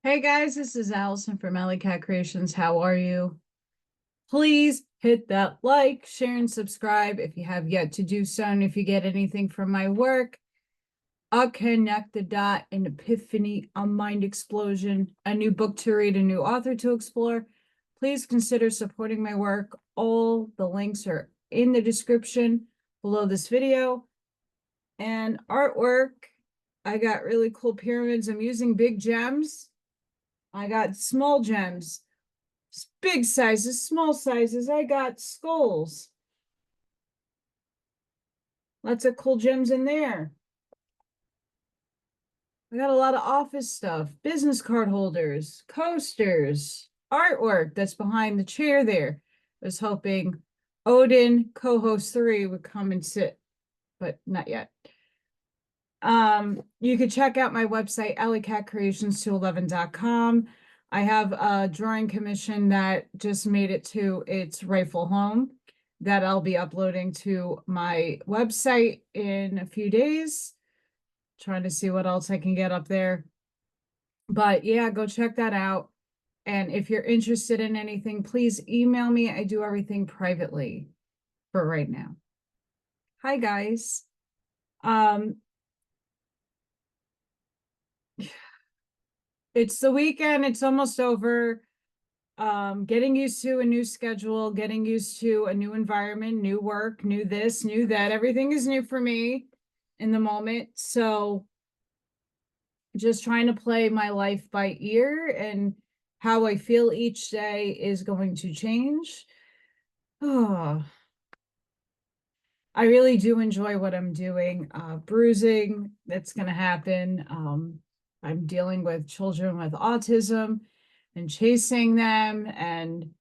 Hey guys, this is Allison from Alleycat Creations. How are you? Please hit that like, share, and subscribe if you have yet to do so. And if you get anything from my work, a connect the dot, an epiphany, a mind explosion, a new book to read, a new author to explore, please consider supporting my work. All the links are in the description below this video. And artwork, I got really cool pyramids. I'm using big gems. I got small gems, big sizes, small sizes. I got skulls. Lots of cool gems in there. I got a lot of office stuff, business card holders, coasters, artwork that's behind the chair there. I was hoping Odin, co-host 3, would come and sit, but not yet. You could check out my website, alisonkatz.com. I have a drawing commission that just made it to its rightful home that I'll be uploading to my website in a few days. Trying to see what else I can get up there. But yeah, go check that out. And if you're interested in anything, please email me. I do everything privately for right now. Hi, guys. It's the weekend. It's almost over. Getting used to a new schedule, getting used to a new environment, new work, new this, new that. Everything is new for me in the moment. So just trying to play my life by ear, and how I feel each day is going to change. Oh, I really do enjoy what I'm doing. Bruising, that's going to happen. I'm dealing with children with autism and chasing them and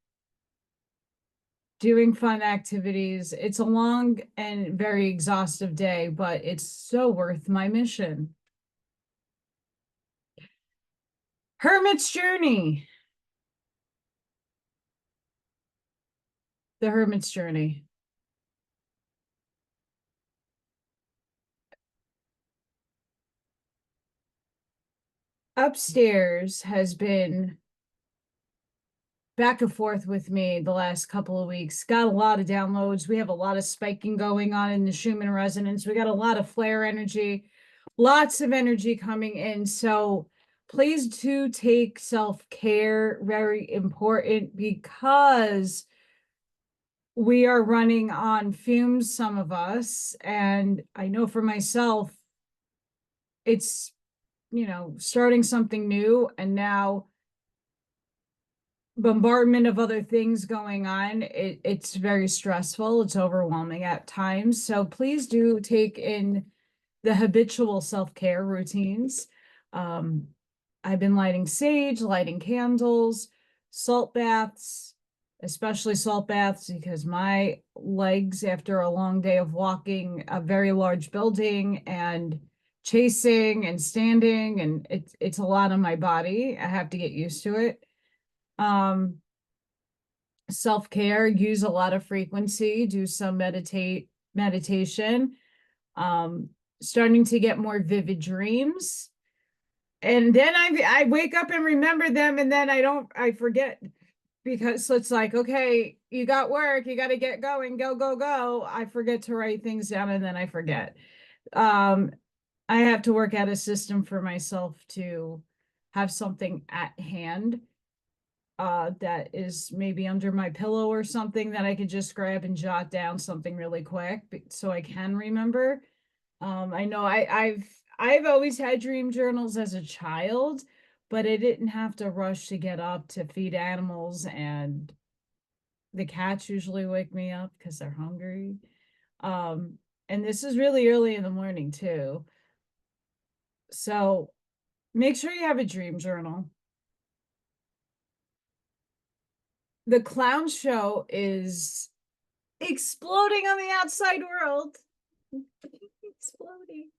doing fun activities. It's a long and very exhaustive day, but it's so worth my mission. Hermit's journey. The Hermit's journey. Upstairs has been back and forth with me the last couple of weeks. Got a lot of downloads. We have a lot of spiking going on in the Schumann resonance. We got a lot of flare energy, lots of energy coming in. So please do take self-care, very important, because we are running on fumes, some of us. And I know for myself, it's, starting something new, and now bombardment of other things going on. It's very stressful. It's overwhelming at times. So please do take in the habitual self-care routines. I've been lighting sage, lighting candles, salt baths, especially salt baths, because my legs, after a long day of walking a very large building and chasing and standing, and it's a lot on my body. I have to get used to it. Self-care, use a lot of frequency, do some meditation, starting to get more vivid dreams. And then I wake up and remember them, and then I forget, because it's like, okay, you got work, you got to get going, go. I forget to write things down, and then I forget. I have to work out a system for myself to have something at hand that is maybe under my pillow or something that I could just grab and jot down something really quick so I can remember. I know I've always had dream journals as a child, but I didn't have to rush to get up to feed animals, and the cats usually wake me up because they're hungry. And this is really early in the morning too. So make sure you have a dream journal. The clown show is exploding on the outside world. Exploding.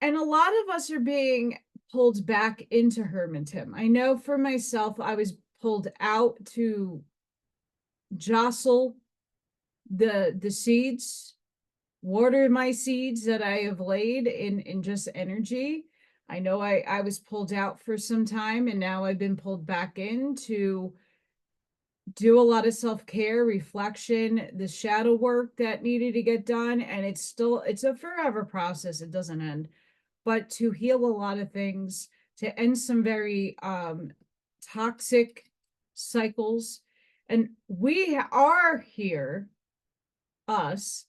And a lot of us are being pulled back into hermitism. I know for myself, I was pulled out to jostle the seeds, water my seeds that I have laid in just energy. I know I was pulled out for some time, and now I've been pulled back in to do a lot of self-care, reflection, the shadow work that needed to get done. And it's a forever process. It doesn't end, but to heal a lot of things, to end some very toxic cycles. And we are here, us,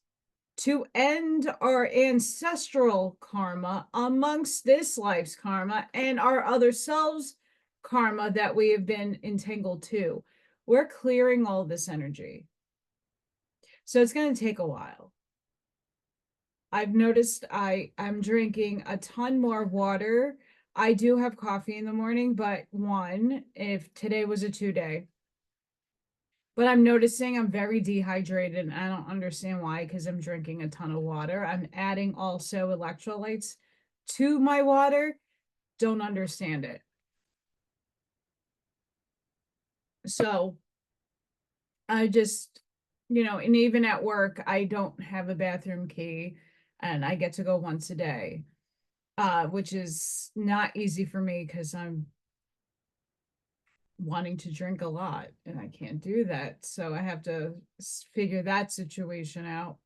to end our ancestral karma amongst this life's karma and our other selves karma that we have been entangled to. We're clearing all this energy. So it's going to take a while. I've noticed I'm drinking a ton more water. I do have coffee in the morning, but if today was a 2-day. But I'm noticing I'm very dehydrated, and I don't understand why, because I'm drinking a ton of water. I'm adding also electrolytes to my water. Don't understand it. So I just, and even at work, I don't have a bathroom key, and I get to go once a day, which is not easy for me because I'm wanting to drink a lot and I can't do that. So I have to figure that situation out.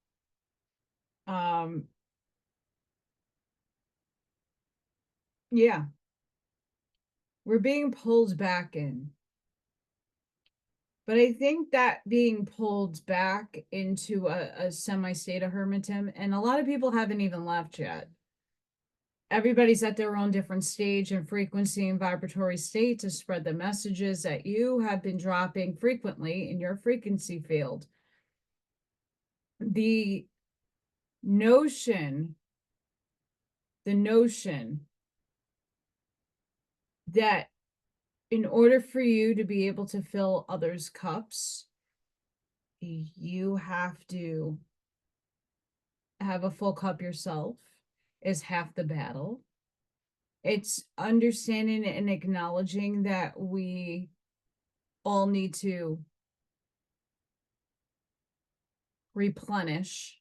Yeah, we're being pulled back in. But I think that being pulled back into a semi-state of hermitism, and a lot of people haven't even left yet. Everybody's at their own different stage and frequency and vibratory state to spread the messages that you have been dropping frequently in your frequency field. The notion that in order for you to be able to fill others' cups, you have to have a full cup yourself is half the battle. It's understanding and acknowledging that we all need to replenish,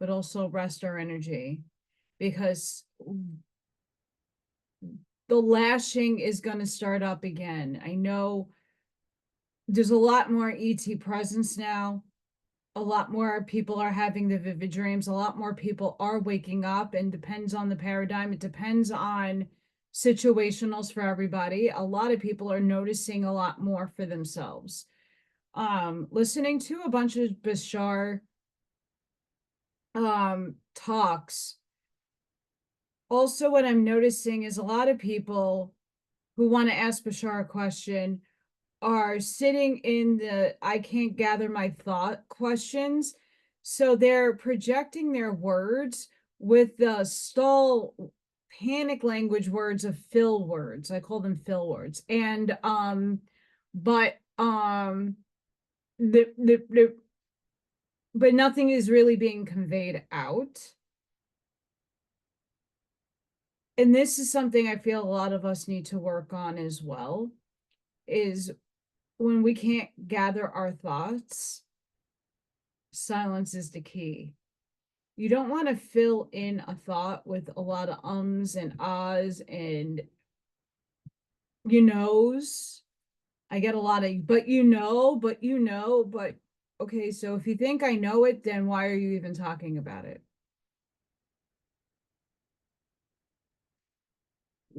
but also rest our energy, because the lashing is going to start up again. I know there's a lot more ET presence now. A lot more people are having the vivid dreams. A lot more people are waking up, and depends on the paradigm. It depends on situationals for everybody. A lot of people are noticing a lot more for themselves. Listening to a bunch of Bashar talks. Also, what I'm noticing is a lot of people who want to ask Bashar a question are sitting in the I can't gather my thought questions. So they're projecting their words with the stall panic language words of fill words. I call them fill words. And but nothing is really being conveyed out. And this is something I feel a lot of us need to work on as well, is when we can't gather our thoughts, silence is the key. You don't want to fill in a thought with a lot of ums and ahs and knows. I get a lot of but okay, so if you think I know it, then why are you even talking about it?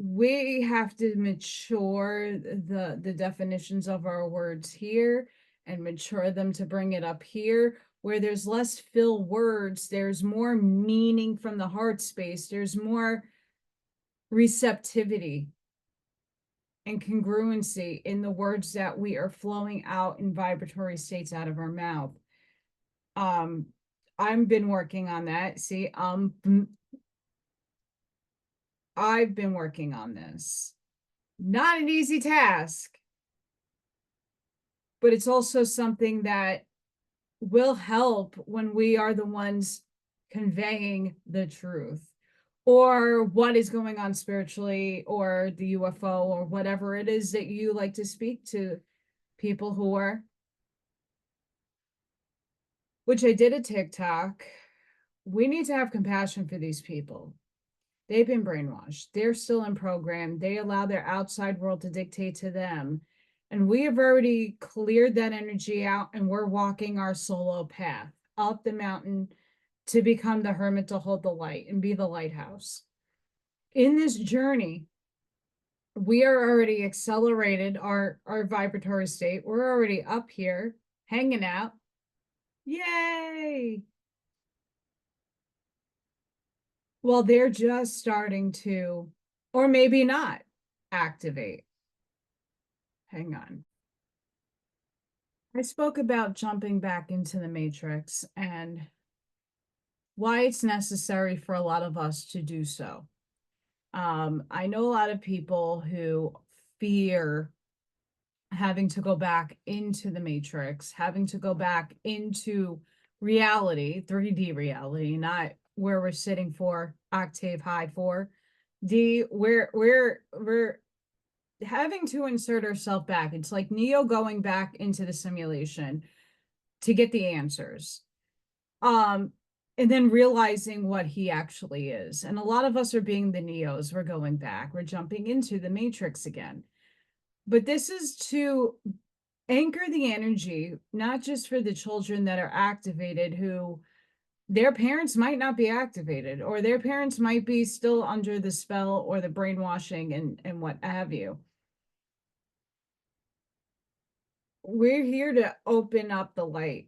We have to mature the definitions of our words here and mature them to bring it up here. Where there's less fill words, there's more meaning from the heart space. There's more receptivity and congruency in the words that we are flowing out in vibratory states out of our mouth. I've been working on that. See, I've been working on this. Not an easy task, but it's also something that will help when we are the ones conveying the truth, or what is going on spiritually, or the UFO, or whatever it is that you like to speak to people who are, which I did a TikTok. We need to have compassion for these people. They've been brainwashed. They're still in program. They allow their outside world to dictate to them. And we have already cleared that energy out, and we're walking our solo path up the mountain to become the hermit, to hold the light and be the lighthouse. In this journey, we are already accelerated our vibratory state. We're already up here hanging out. Yay! Well, they're just starting to, or maybe not, activate. Hang on. I spoke about jumping back into the matrix and why it's necessary for a lot of us to do so. I know a lot of people who fear having to go back into the matrix, having to go back into reality, 3D reality, not where we're sitting for octave high 4D, where we're having to insert ourselves back. It's like Neo going back into the simulation to get the answers. And then realizing what he actually is. And a lot of us are being the Neos. We're going back. We're jumping into the matrix again. But this is to anchor the energy, not just for the children that are activated, who their parents might not be activated, or their parents might be still under the spell or the brainwashing and what have you. We're here to open up the light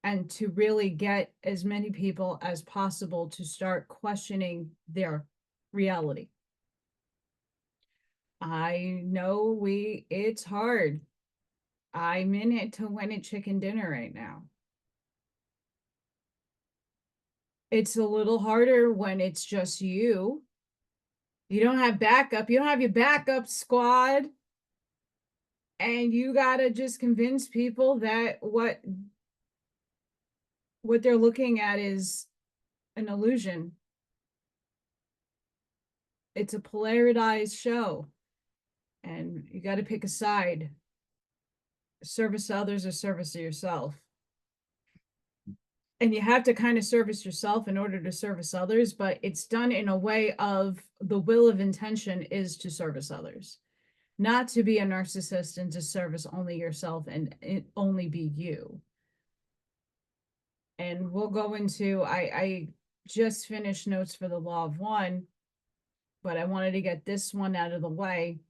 and to really get as many people as possible to start questioning their reality. I know it's hard. I'm in it to win it chicken dinner right now. It's a little harder when it's just you. You don't have backup. You don't have your backup squad. And you got to just convince people that what they're looking at is an illusion. It's a polarized show. And you got to pick a side. Service to others or service to yourself. And you have to kind of service yourself in order to service others, but it's done in a way of the will of intention is to service others, not to be a narcissist and to service only yourself and it only be you. And we'll go into, I just finished notes for the Law of One, but I wanted to get this one out of the way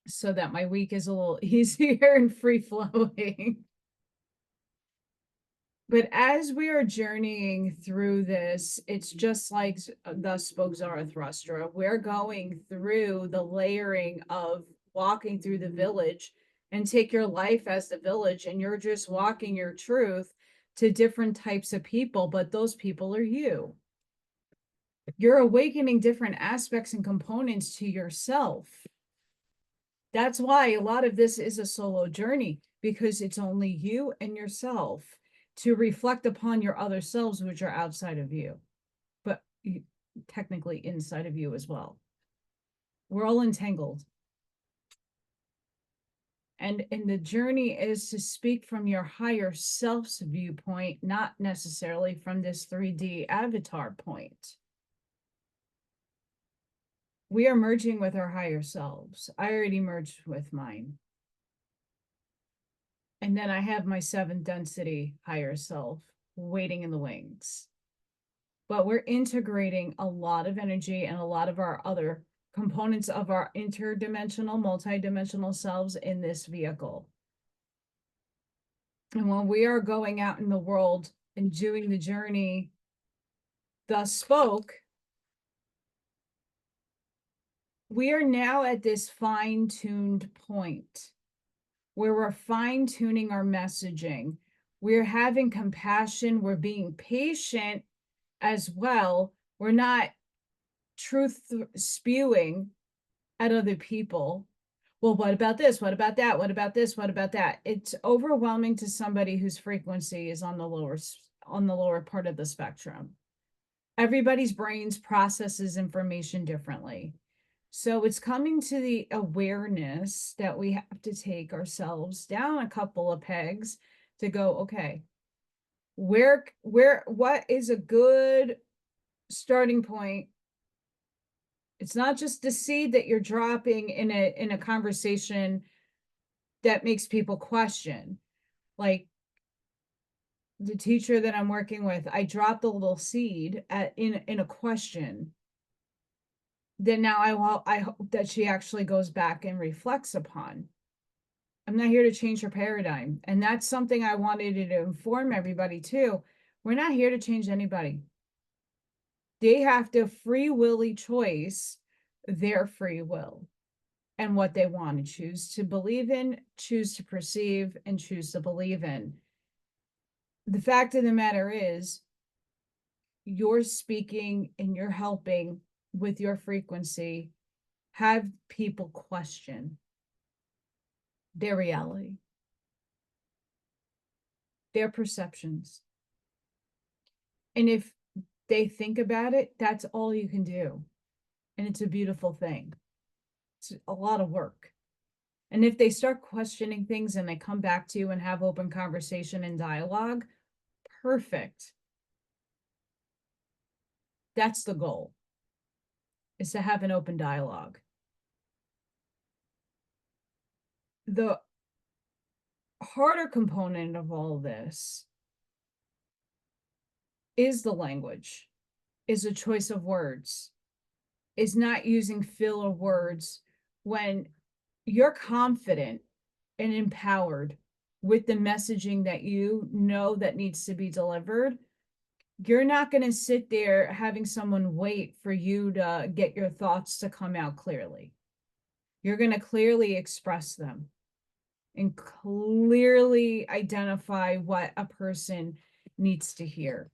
so that my week is a little easier and free flowing. But as we are journeying through this, it's just like thus spoke Zarathustra. We're going through the layering of walking through the village, and take your life as the village, and you're just walking your truth to different types of people, but those people are you. You're awakening different aspects and components to yourself. That's why a lot of this is a solo journey, because it's only you and yourself to reflect upon your other selves, which are outside of you, but technically inside of you as well. We're all entangled. And the journey is to speak from your higher self's viewpoint, not necessarily from this 3D avatar point. We are merging with our higher selves. I already merged with mine. And then I have my 7th density higher self waiting in the wings. But we're integrating a lot of energy and a lot of our other components of our interdimensional, multidimensional selves in this vehicle. And when we are going out in the world and doing the journey thus spoke, we are now at this fine-tuned point where we're fine-tuning our messaging. We're having compassion. We're being patient as well. We're not truth spewing at other people. Well, what about this? What about that? What about this? What about that? It's overwhelming to somebody whose frequency is on the lower part of the spectrum. Everybody's brains processes information differently. So it's coming to the awareness that we have to take ourselves down a couple of pegs to go, okay, what is a good starting point It's not just the seed that you're dropping in a conversation that makes people question. Like the teacher that I'm working with, I dropped a little seed in a question. Then now I hope that she actually goes back and reflects upon. I'm not here to change her paradigm. And that's something I wanted to inform everybody too. We're not here to change anybody. They have to free willy choice their free will and what they want to choose to believe in, choose to perceive, and choose to believe in. The fact of the matter is, you're speaking and you're helping with your frequency have people question their reality, their perceptions. And if they think about it, that's all you can do. And it's a beautiful thing. It's a lot of work. And if they start questioning things and they come back to you and have open conversation and dialogue, perfect. That's the goal, is to have an open dialogue. The harder component of all this is the language, is a choice of words, is not using filler words when you're confident and empowered with the messaging that you know that needs to be delivered. You're not going to sit there having someone wait for you to get your thoughts to come out clearly. You're going to clearly express them and clearly identify what a person needs to hear.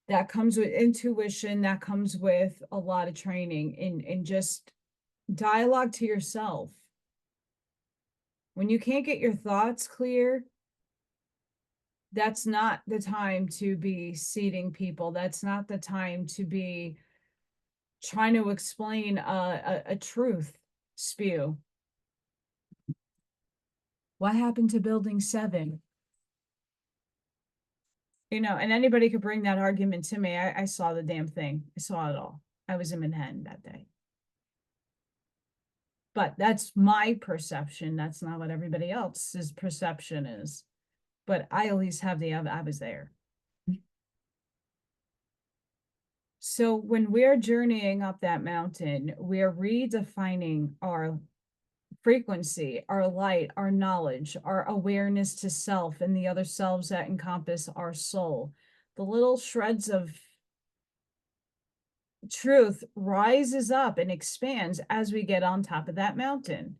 That comes with intuition, that comes with a lot of training and just dialogue to yourself. When you can't get your thoughts clear, that's not the time to be seating people. That's not the time to be trying to explain a truth spew. What happened to building 7? You know, and anybody could bring that argument to me. I saw the damn thing. I saw it all. I was in Manhattan that day. But that's my perception. That's not what everybody else's perception is. But I at least have I was there. So when we're journeying up that mountain, we're redefining our frequency, our light, our knowledge, our awareness to self and the other selves that encompass our soul. The little shreds of truth rises up and expands as we get on top of that mountain.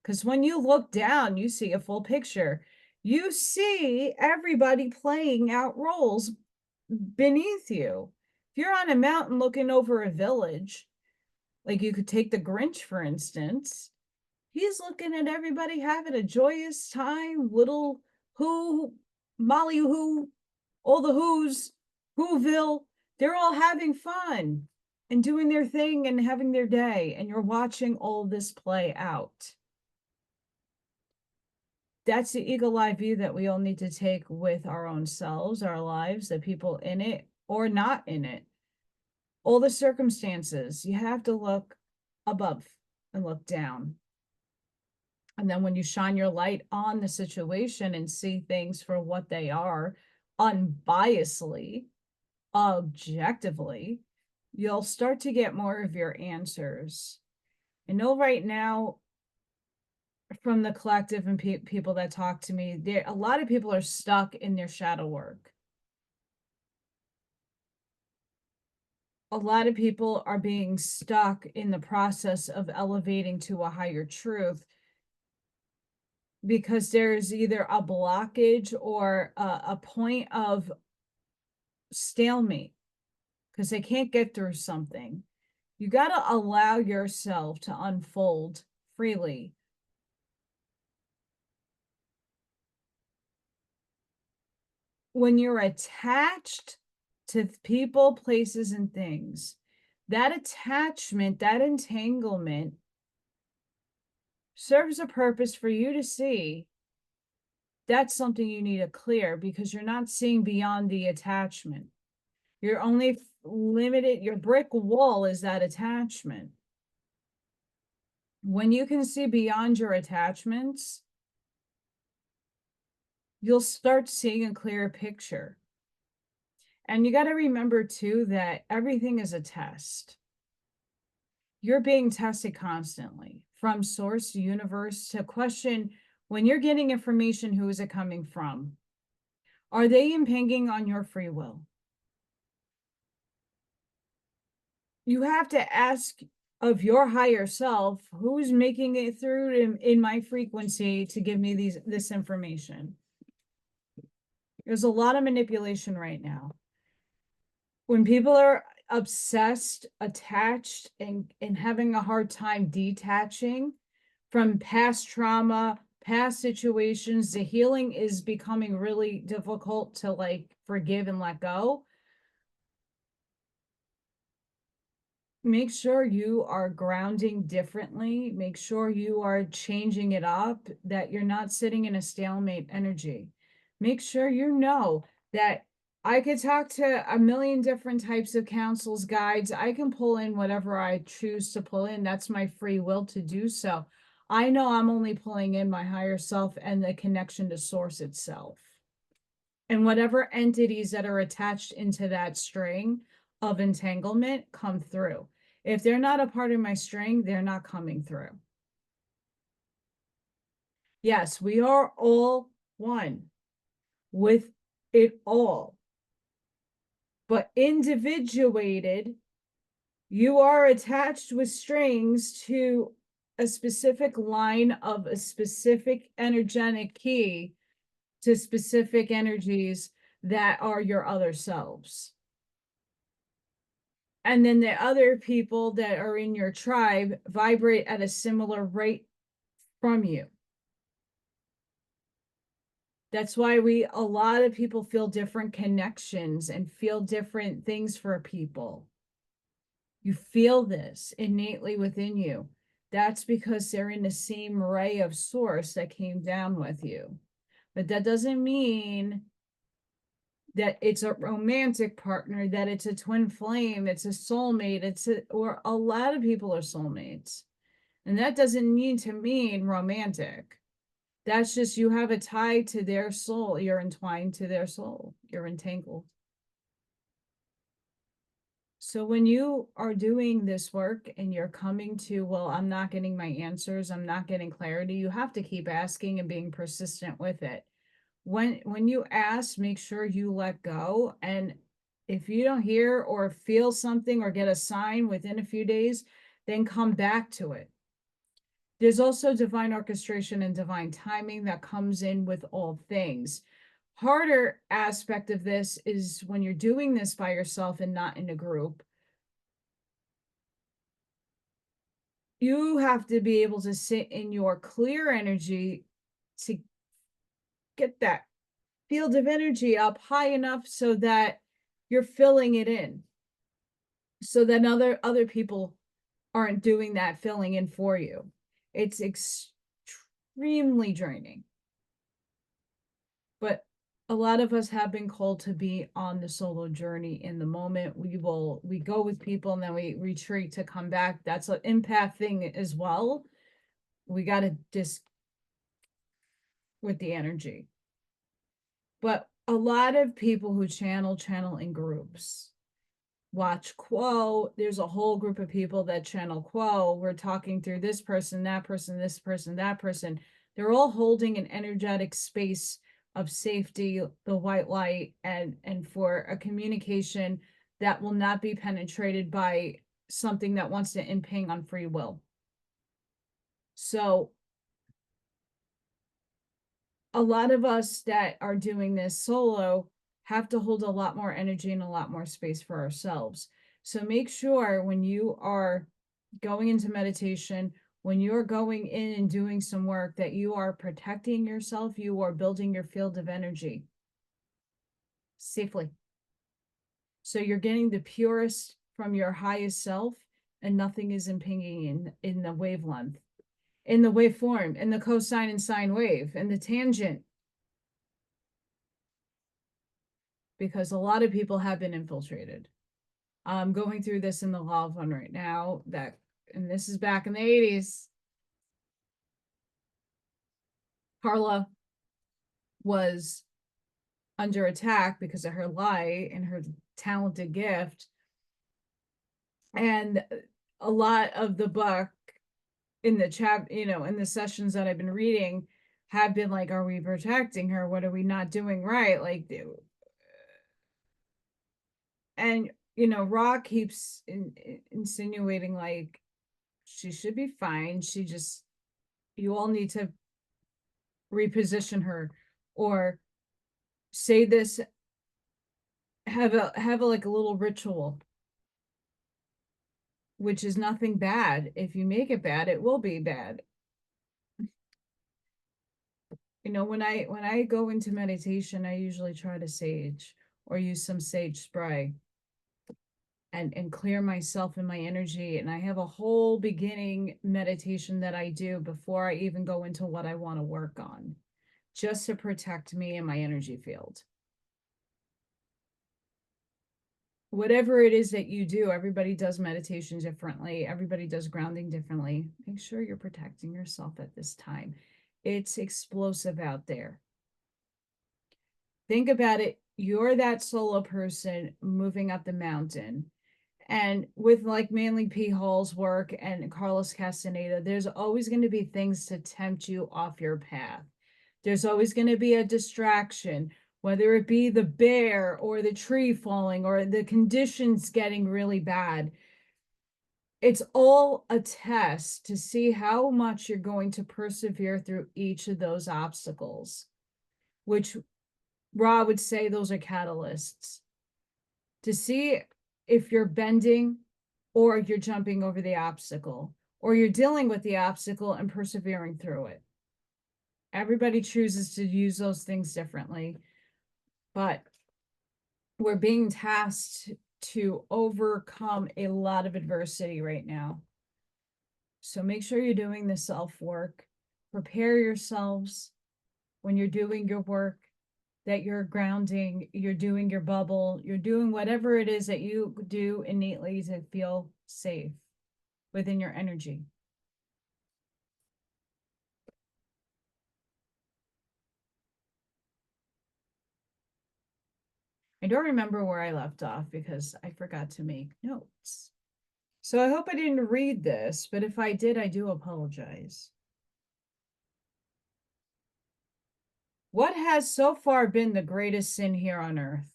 Because when you look down, you see a full picture. You see everybody playing out roles beneath you. If you're on a mountain looking over a village, like you could take the Grinch, for instance, he's looking at everybody having a joyous time. Little Who, Molly Who, all the Who's, Whoville, they're all having fun and doing their thing and having their day. And you're watching all this play out. That's the eagle-eye view that we all need to take with our own selves, our lives, the people in it or not in it. All the circumstances, you have to look above and look down. And then when you shine your light on the situation and see things for what they are, unbiasedly, objectively, you'll start to get more of your answers. I know right now, from the collective and people that talk to me, a lot of people are stuck in their shadow work. A lot of people are being stuck in the process of elevating to a higher truth because there's either a blockage or a point of stalemate because they can't get through something. You got to allow yourself to unfold freely. When you're attached to people, places, and things, that attachment, that entanglement serves a purpose for you to see. That's something you need to clear because you're not seeing beyond the attachment. You're only limited, your brick wall is that attachment. When you can see beyond your attachments, you'll start seeing a clearer picture. And you got to remember too that everything is a test. You're being tested constantly from source, universe, to question when you're getting information, who is it coming from? Are they impinging on your free will? You have to ask of your higher self, who's making it through in my frequency to give me this information? There's a lot of manipulation right now. When people are obsessed, attached, and having a hard time detaching from past trauma, past situations, the healing is becoming really difficult to like forgive and let go. Make sure you are grounding differently. Make sure you are changing it up, that you're not sitting in a stalemate energy. Make sure you know that I could talk to a million different types of counsels, guides. I can pull in whatever I choose to pull in. That's my free will to do so. I know I'm only pulling in my higher self and the connection to source itself. And whatever entities that are attached into that string of entanglement come through. If they're not a part of my string, they're not coming through. Yes, we are all one with it all. But individuated, you are attached with strings to a specific line of a specific energetic key to specific energies that are your other selves. And then the other people that are in your tribe vibrate at a similar rate from you. That's why a lot of people feel different connections and feel different things for people. You feel this innately within you. That's because they're in the same ray of source that came down with you. But that doesn't mean that it's a romantic partner, that it's a twin flame, it's a soulmate, or a lot of people are soulmates. And that doesn't need to mean romantic. That's just you have a tie to their soul. You're entwined to their soul. You're entangled. So when you are doing this work and you're coming to, well, I'm not getting my answers, I'm not getting clarity, you have to keep asking and being persistent with it. When you ask, make sure you let go. And if you don't hear or feel something or get a sign within a few days, then come back to it. There's also divine orchestration and divine timing that comes in with all things. Harder aspect of this is when you're doing this by yourself and not in a group. You have to be able to sit in your clear energy to get that field of energy up high enough so that you're filling it in, so that other people aren't doing that filling in for you. It's extremely draining. But a lot of us have been called to be on the solo journey in the moment. We go with people and then we retreat to come back. That's an empath thing as well. We got to just with the energy. But a lot of people who channel in groups. Watch Quo. There's a whole group of people that channel Quo. We're talking through this person, that person, this person, that person. They're all holding an energetic space of safety, the white light, and for a communication that will not be penetrated by something that wants to imping on free will. So a lot of us that are doing this solo have to hold a lot more energy and a lot more space for ourselves. So make sure when you are going into meditation, when you're going in and doing some work, that you are protecting yourself, you are building your field of energy safely. So you're getting the purest from your highest self, and nothing is impinging in the wavelength, in the waveform, in the cosine and sine wave, and the tangent. because a lot of people have been infiltrated. I'm going through this in the law fund right now, and this is back in the 80s. Carla was under attack because of her lie and her talented gift. And a lot of the book in the in the sessions that I've been reading have been like, are we protecting her? What are we not doing right? Like, and Ra keeps insinuating like she should be fine. You all need to reposition her, or say this, have a like a little ritual, which is nothing bad. If you make it bad, it will be bad. When I go into meditation, I usually try to sage or use some sage spray and clear myself and my energy. And I have a whole beginning meditation that I do before I even go into what I want to work on, just to protect me and my energy field. Whatever it is that you do, everybody does meditation differently. Everybody does grounding differently. Make sure you're protecting yourself at this time. It's explosive out there. Think about it. You're that solo person moving up the mountain. And with like Manly P. Hall's work and Carlos Castaneda, there's always going to be things to tempt you off your path. There's always going to be a distraction, whether it be the bear or the tree falling or the conditions getting really bad. It's all a test to see how much you're going to persevere through each of those obstacles, which Ra would say those are catalysts to see if you're bending or you're jumping over the obstacle or you're dealing with the obstacle and persevering through it. Everybody chooses to use those things differently, but we're being tasked to overcome a lot of adversity right now. So make sure you're doing the self-work. Prepare yourselves when you're doing your work, that you're grounding, you're doing your bubble, you're doing whatever it is that you do innately to feel safe within your energy. I don't remember where I left off because I forgot to make notes. So I hope I didn't read this, but if I did, I do apologize. What has so far been the greatest sin here on earth?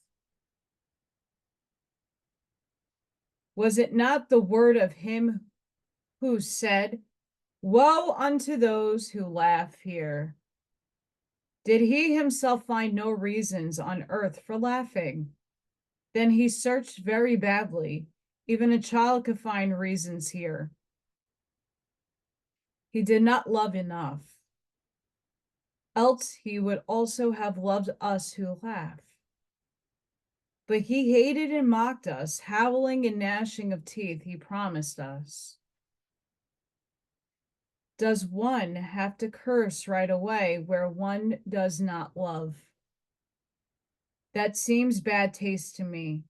Was it not the word of him who said, "Woe unto those who laugh here"? Did he himself find no reasons on earth for laughing? Then he searched very badly. Even a child could find reasons here. He did not love enough. Else he would also have loved us who laugh. But he hated and mocked us, howling and gnashing of teeth he promised us. Does one have to curse right away where one does not love? That seems bad taste to me.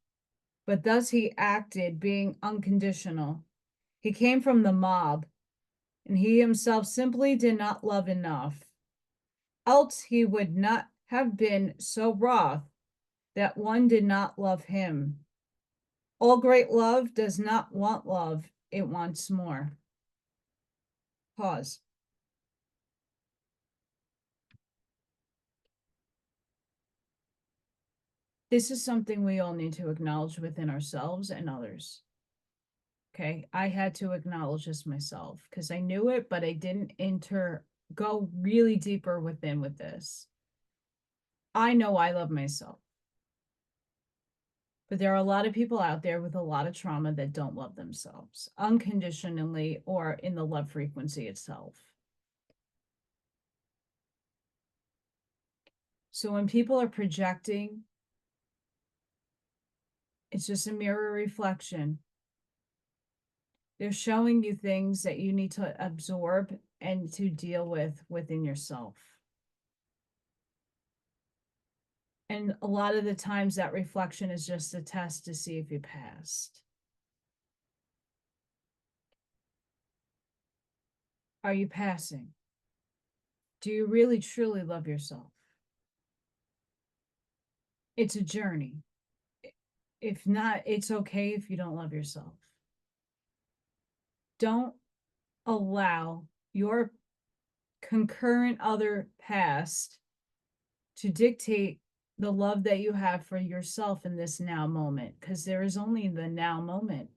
But thus he acted, being unconditional. He came from the mob, and he himself simply did not love enough. Else he would not have been so wroth that one did not love him. All great love does not want love, it wants more. Pause. This is something we all need to acknowledge within ourselves and others. Okay, I had to acknowledge this myself because I knew it, but I didn't go really deeper within with this. I know I love myself. But there are a lot of people out there with a lot of trauma that don't love themselves unconditionally or in the love frequency itself. So when people are projecting, it's just a mirror reflection. They're showing you things that you need to absorb and to deal with within yourself. And a lot of the times that reflection is just a test to see if you passed. Are you passing? Do you really truly love yourself? It's a journey. If not, it's okay if you don't love yourself. Don't allow your concurrent other past to dictate the love that you have for yourself in this now moment, because there is only the now moment.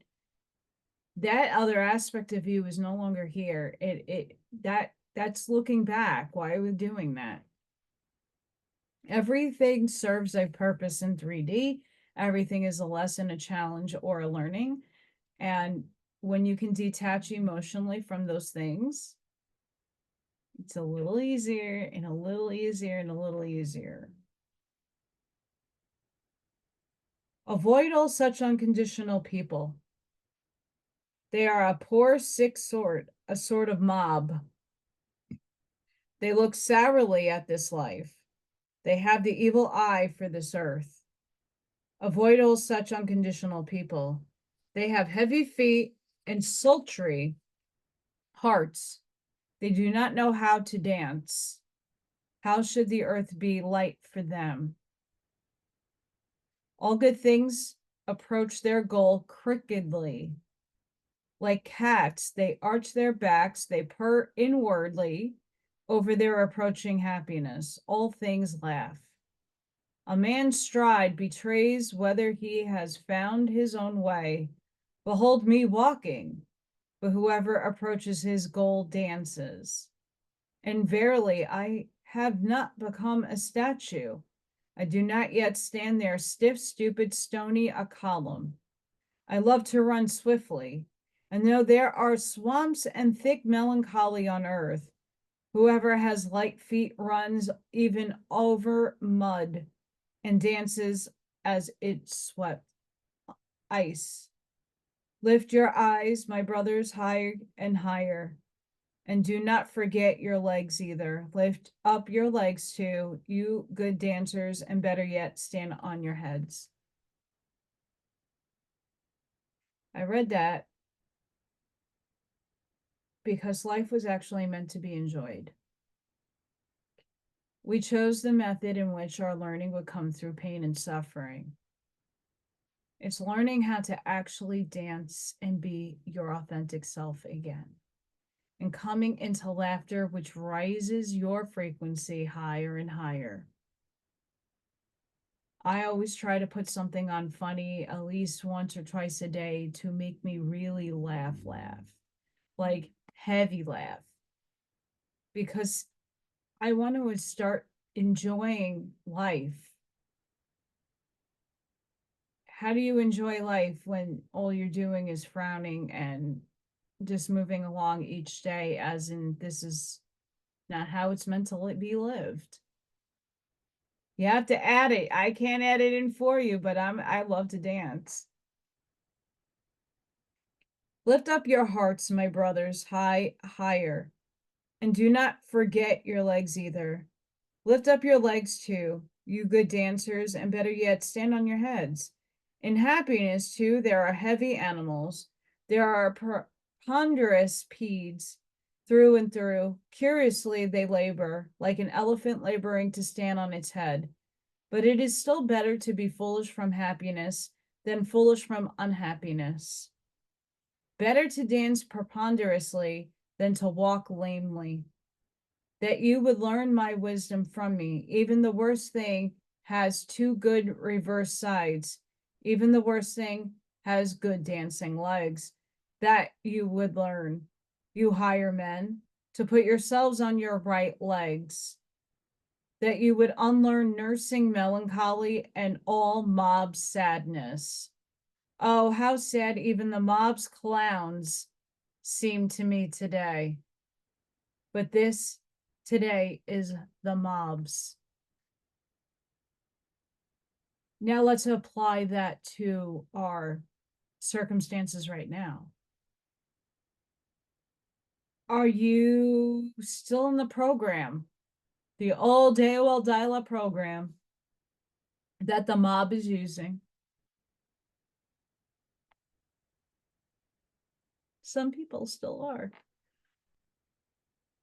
That other aspect of you is no longer here. That's looking back. Why are we doing that? Everything serves a purpose in 3D. Everything is a lesson, a challenge, or a learning. And when you can detach emotionally from those things, it's a little easier and a little easier and a little easier. Avoid all such unconditional people. They are a poor, sick sort, a sort of mob. They look sourly at this life. They have the evil eye for this earth. Avoid all such unconditional people. They have heavy feet and sultry hearts. They do not know how to dance. How should the earth be light for them? All good things approach their goal crookedly. Like cats, they arch their backs, they purr inwardly over their approaching happiness. All things laugh. A man's stride betrays whether he has found his own way. Behold me walking, but whoever approaches his goal dances. And verily, I have not become a statue. I do not yet stand there stiff, stupid, stony, a column. I love to run swiftly, and though there are swamps and thick melancholy on earth, whoever has light feet runs even over mud and dances as it swept ice. Lift your eyes, my brothers, higher and higher, and do not forget your legs either. Lift up your legs too, you good dancers, and better yet, stand on your heads. I read that because life was actually meant to be enjoyed. We chose the method in which our learning would come through pain and suffering. It's learning how to actually dance and be your authentic self again, and coming into laughter, which rises your frequency higher and higher. I always try to put something on funny at least once or twice a day to make me really laugh, like heavy laugh, because I want to start enjoying life. How do you enjoy life when all you're doing is frowning and just moving along each day as in this is not how it's meant to be lived? You have to add it. I can't add it in for you, but I love to dance. Lift up your hearts, my brothers, higher, and do not forget your legs either. Lift up your legs too, you good dancers, and better yet, stand on your heads. In happiness too, there are heavy animals. There are ponderous pedes through and through. Curiously, they labor, like an elephant laboring to stand on its head. But it is still better to be foolish from happiness than foolish from unhappiness. Better to dance preponderously than to walk lamely. That you would learn my wisdom from me. Even the worst thing has two good reverse sides. Even the worst thing has good dancing legs. That you would learn, you higher men, to put yourselves on your right legs. That you would unlearn nursing melancholy and all mob sadness. Oh, how sad even the mob's clowns seem to me today. But this today is the mob's. Now let's apply that to our circumstances right now. Are you still in the program? The old AOL dial-up program. that the mob is using. Some people still are.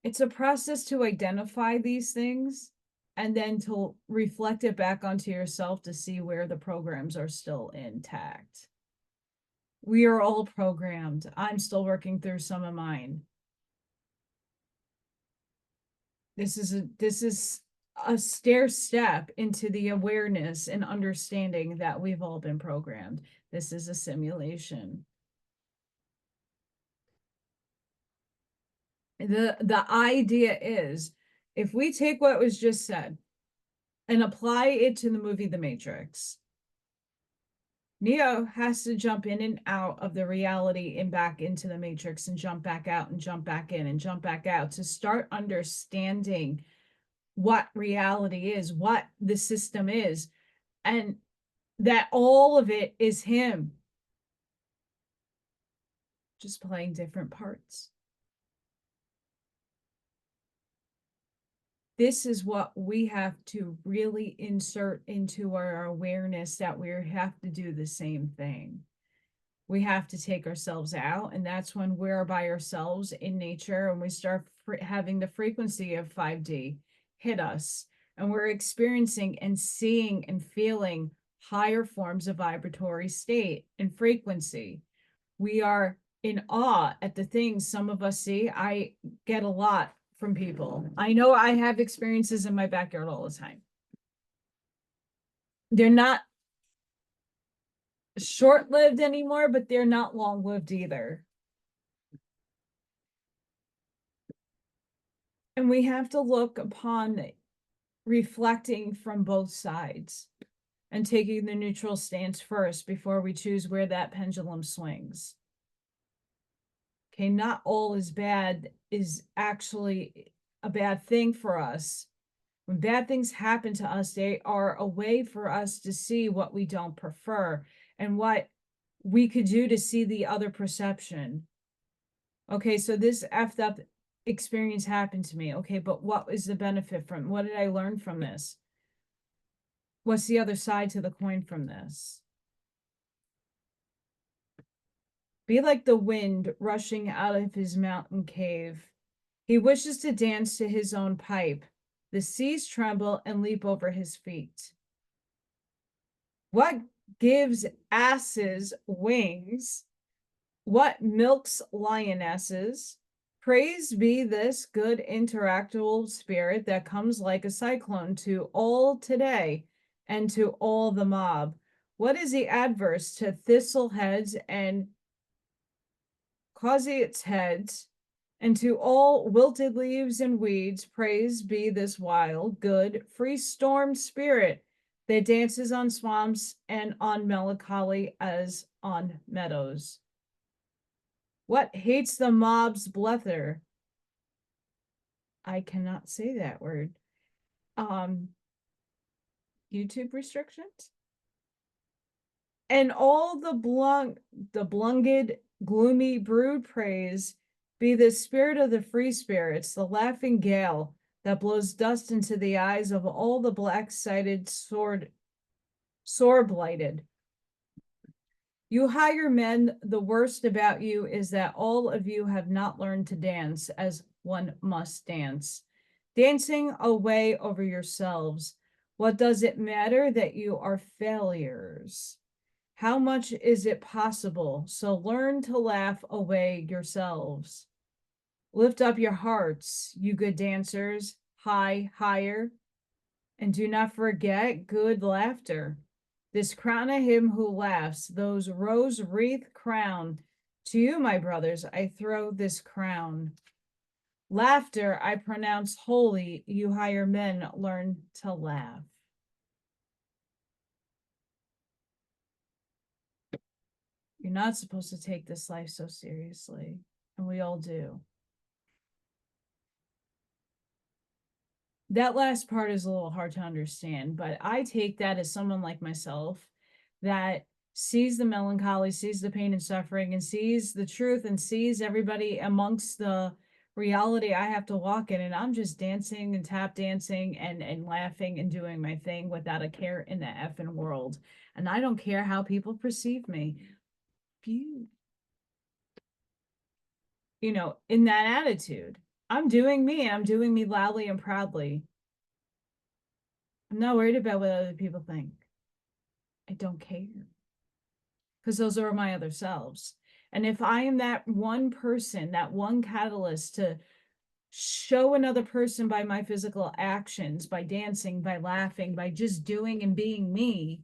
It's a process to identify these things and then to reflect it back onto yourself to see where the programs are still intact. We are all programmed. I'm still working through some of mine. This is a stair step into the awareness and understanding that we've all been programmed. This is a simulation. The idea is, if we take what was just said and apply it to the movie The Matrix, Neo has to jump in and out of the reality and back into the Matrix and jump back out and jump back in and jump back out to start understanding what reality is, what the system is, and that all of it is him, just playing different parts. This is what we have to really insert into our awareness, that we have to do the same thing. We have to take ourselves out, and that's when we're by ourselves in nature and we start having the frequency of 5D hit us, and we're experiencing and seeing and feeling higher forms of vibratory state and frequency. We are in awe at the things some of us see. I get a lot from people. I know I have experiences in my backyard all the time. They're not short-lived anymore, but they're not long-lived either. And we have to look upon reflecting from both sides and taking the neutral stance first before we choose where that pendulum swings. Okay, not all is bad is actually a bad thing for us. When bad things happen to us, they are a way for us to see what we don't prefer and what we could do to see the other perception. Okay, so this effed up experience happened to me. Okay, but what was the benefit from? What did I learn from this? What's the other side to the coin from this? Be like the wind rushing out of his mountain cave. He wishes to dance to his own pipe. The seas tremble and leap over his feet. What gives asses wings? What milks lionesses? Praise be this good interactable spirit that comes like a cyclone to all today and to all the mob. What is the adverse to thistle heads and causeates heads, and to all wilted leaves and weeds? Praise be this wild, good, free storm spirit that dances on swamps and on melancholy as on meadows. What hates the mob's blether? I cannot say that word. YouTube restrictions? And all the blunged, gloomy brood praise be the spirit of the free spirits, the laughing gale that blows dust into the eyes of all the black-sighted, sore-blighted. You higher men, the worst about you is that all of you have not learned to dance as one must dance. Dancing away over yourselves. What does it matter that you are failures? How much is it possible? So learn to laugh away yourselves. Lift up your hearts, you good dancers, higher, and do not forget good laughter. This crown of him who laughs, those rose wreath crown. To you, my brothers, I throw this crown. Laughter I pronounce holy, you higher men learn to laugh. You're not supposed to take this life so seriously, and we all do. That last part is a little hard to understand, but I take that as someone like myself that sees the melancholy, sees the pain and suffering, and sees the truth, and sees everybody amongst the reality I have to walk in, and I'm just dancing and tap dancing and laughing and doing my thing without a care in the effing world. And I don't care how people perceive me. You know, in that attitude, I'm doing me loudly and proudly. I'm not worried about what other people think. I don't care, because those are my other selves. And if I am that one person, that one catalyst to show another person by my physical actions, by dancing, by laughing, by just doing and being me,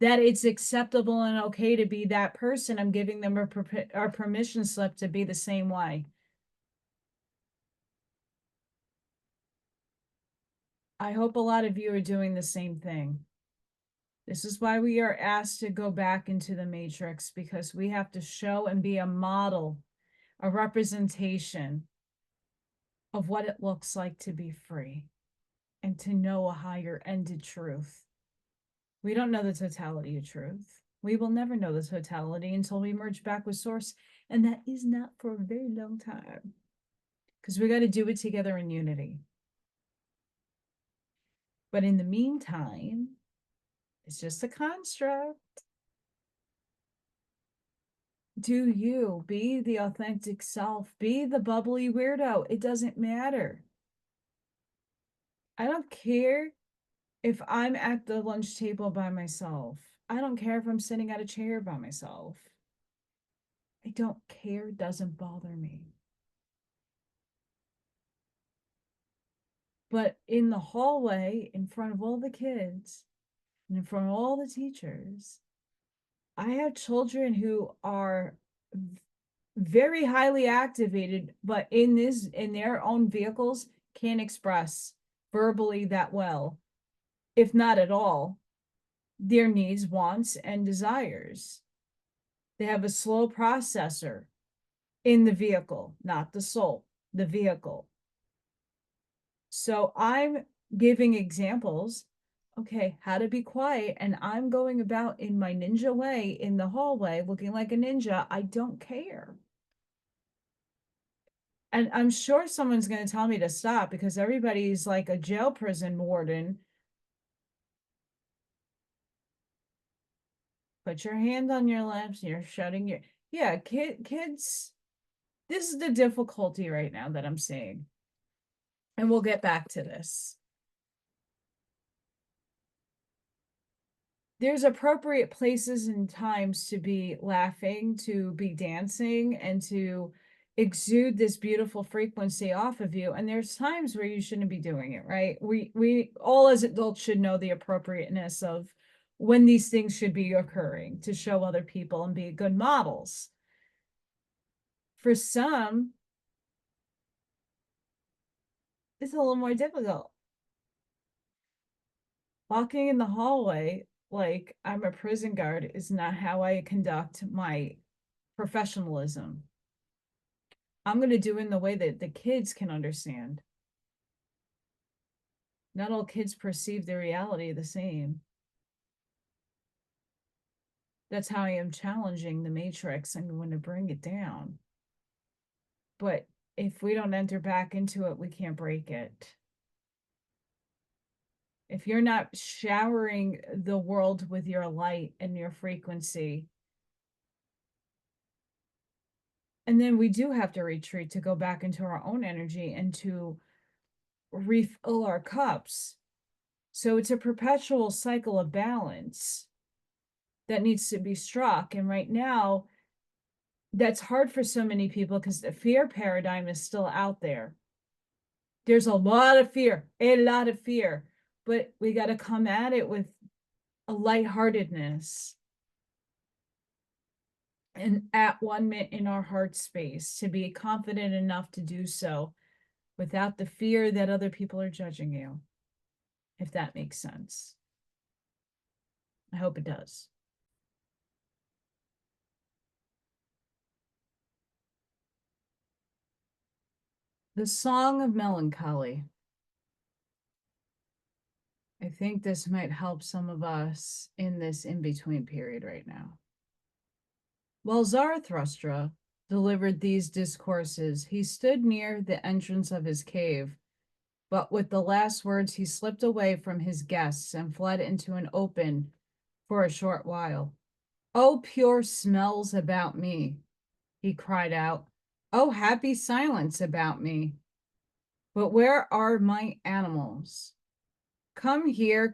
that it's acceptable and okay to be that person, I'm giving them a permission slip to be the same way. I hope a lot of you are doing the same thing. This is why we are asked to go back into the matrix, because we have to show and be a model, a representation of what it looks like to be free and to know a higher ended truth. We don't know the totality of truth. We will never know the totality until we merge back with Source. And that is not for a very long time, because we got to do it together in unity. But in the meantime, it's just a construct. Do you be the authentic self, be the bubbly weirdo. It doesn't matter. I don't care if I'm at the lunch table by myself. I don't care if I'm sitting at a chair by myself. I don't care. It doesn't bother me. But in the hallway, in front of all the kids, and in front of all the teachers, I have children who are very highly activated, but in their own vehicles can't express verbally that well, if not at all, their needs, wants, and desires. They have a slow processor in the vehicle, not the soul, the vehicle. So I'm giving examples, okay, how to be quiet, and I'm going about in my ninja way in the hallway looking like a ninja. I don't care. And I'm sure someone's going to tell me to stop, because everybody's like a jail prison warden. Put your hand on your lips, you're shutting your, yeah, kids, this is the difficulty right now that I'm seeing. And we'll get back to this. There's appropriate places and times to be laughing, to be dancing, and to exude this beautiful frequency off of you. And there's times where you shouldn't be doing it, right? We all as adults should know the appropriateness of when these things should be occurring to show other people and be good models. For some, it's a little more difficult. Walking in the hallway like I'm a prison guard is not how I conduct my professionalism. I'm going to do it in the way that the kids can understand. Not all kids perceive the reality the same. That's how I am challenging the matrix. I'm going to bring it down. But if we don't enter back into it, we can't break it. If you're not showering the world with your light and your frequency, and then we do have to retreat to go back into our own energy and to refill our cups. So it's a perpetual cycle of balance that needs to be struck. And right now, that's hard for so many people because the fear paradigm is still out there. There's a lot of fear, but we got to come at it with a lightheartedness and at one minute in our heart space to be confident enough to do so without the fear that other people are judging you, if that makes sense. I hope it does. The Song of Melancholy. I think this might help some of us in this in-between period right now. Well, Zarathustra delivered these discourses, he stood near the entrance of his cave, but with the last words he slipped away from his guests and fled into an open for a short while. "Oh, pure smells about me," he cried out. "Oh, happy silence about me. But where are my animals? Come here,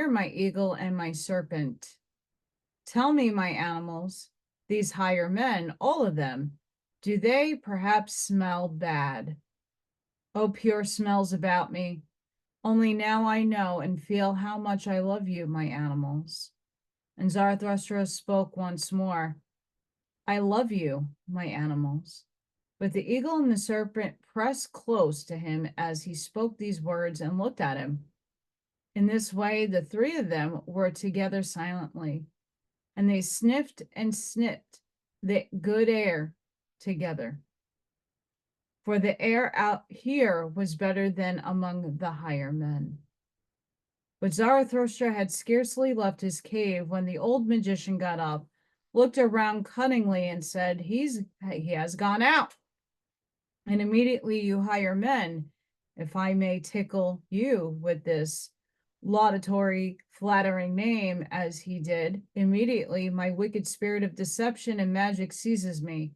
my eagle and my serpent. Tell me, my animals, these higher men, all of them, do they perhaps smell bad? Oh, pure smells about me. Only now I know and feel how much I love you, my animals." And Zarathustra spoke once more. "I love you, my animals." But the eagle and the serpent pressed close to him as he spoke these words and looked at him. In this way, the three of them were together silently, and they sniffed and sniffed the good air together. For the air out here was better than among the higher men. But Zarathustra had scarcely left his cave when the old magician got up, looked around cunningly, and said, he has gone out. And immediately you higher men, if I may tickle you with this laudatory, flattering name as he did, immediately my wicked spirit of deception and magic seizes me,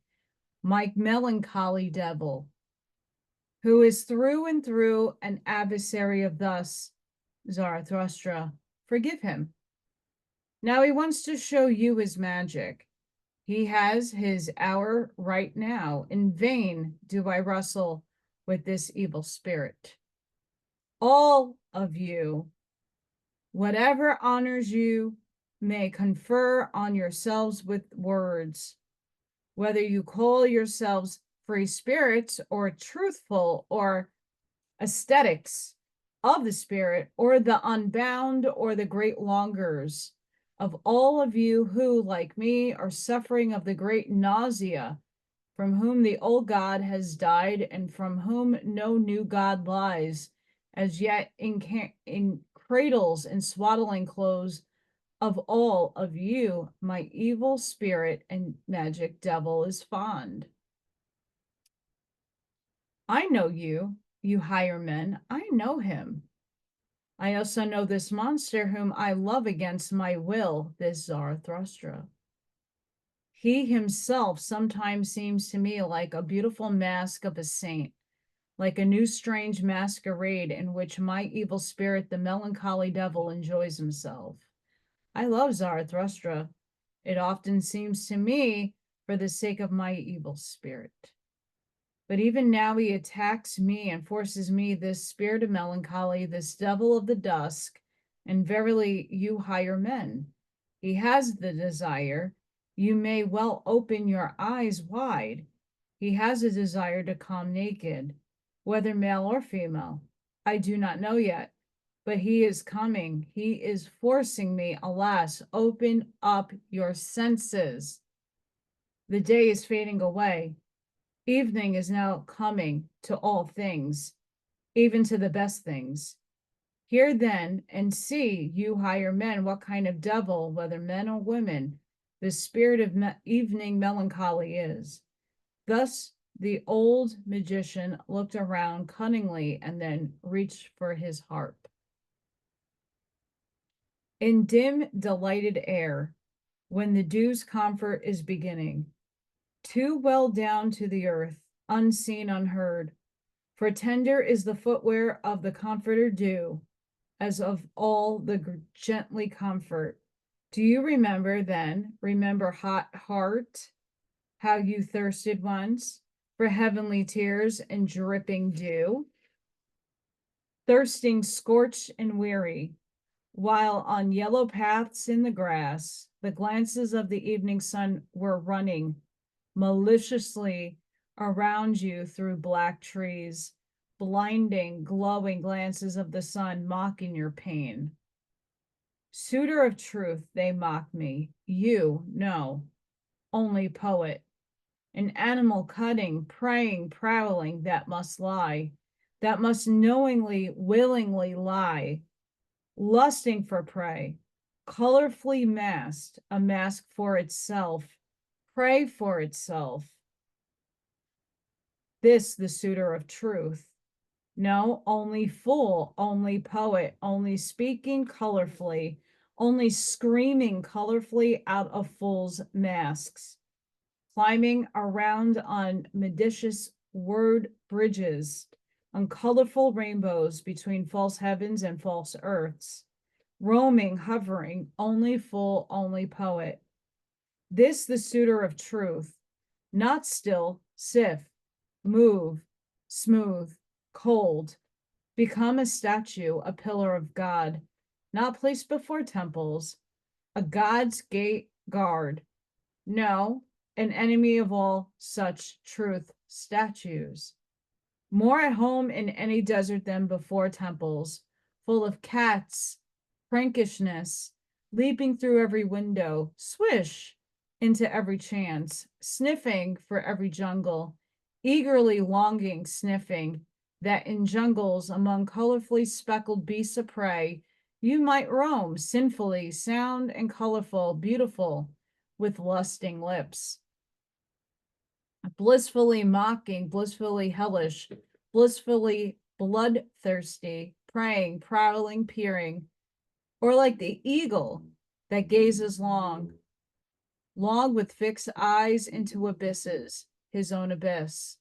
my melancholy devil, who is through and through an adversary of thus Zarathustra. Forgive him. Now he wants to show you his magic. He has his hour right now. In vain do I wrestle with this evil spirit. All of you, whatever honors you, may confer on yourselves with words, whether you call yourselves free spirits or truthful or aesthetics of the spirit or the unbound or the great longers of all of you who, like me, are suffering of the great nausea, from whom the old God has died and from whom no new God lies, as yet in cradles and swaddling clothes of all of you, my evil spirit and magic devil is fond. I know you, you higher men, I know him. I also know this monster whom I love against my will, this Zarathustra. He himself sometimes seems to me like a beautiful mask of a saint, like a new strange masquerade in which my evil spirit, the melancholy devil, enjoys himself. I love Zarathustra. It often seems to me for the sake of my evil spirit. But even now he attacks me and forces me, this spirit of melancholy, this devil of the dusk, and verily, you higher men. He has the desire. You may well open your eyes wide. He has a desire to come naked, whether male or female. I do not know yet, but he is coming. He is forcing me. Alas, open up your senses. The day is fading away. Evening is now coming to all things, even to the best things. Hear then and see, you higher men, what kind of devil, whether men or women, the spirit of evening melancholy is. Thus the old magician looked around cunningly and then reached for his harp. In dim, delighted air, when the dew's comfort is beginning, too well down to the earth, unseen, unheard, for tender is the footwear of the comforter dew, as of all the gently comfort. Do you remember then, remember hot heart, how you thirsted once for heavenly tears and dripping dew? Thirsting, scorched, and weary, while on yellow paths in the grass, the glances of the evening sun were running maliciously around you through black trees, blinding, glowing glances of the sun mocking your pain. Suitor of truth, they mock me. You, no, only poet. An animal cutting, praying, prowling, that must lie, that must knowingly, willingly lie, lusting for prey, colorfully masked, a mask for itself, prey for itself, This the suitor of truth. No, only fool, only poet, only speaking colorfully, only screaming colorfully out of fools' masks, climbing around on medicious word bridges, on colorful rainbows between false heavens and false earths, roaming, hovering, only fool, only poet. This the suitor of truth, not still, sif, move, smooth, cold, become a statue, a pillar of God, not placed before temples, a God's gate guard. No, an enemy of all such truth statues. More at home in any desert than before temples, full of cats, prankishness, leaping through every window, swish into every chance, sniffing for every jungle, eagerly longing, sniffing, that in jungles among colorfully speckled beasts of prey, you might roam sinfully, sound and colorful, beautiful, with lusting lips. Blissfully mocking, blissfully hellish, blissfully bloodthirsty, praying, prowling, peering, or like the eagle that gazes long with fixed eyes into abysses, his own abyss.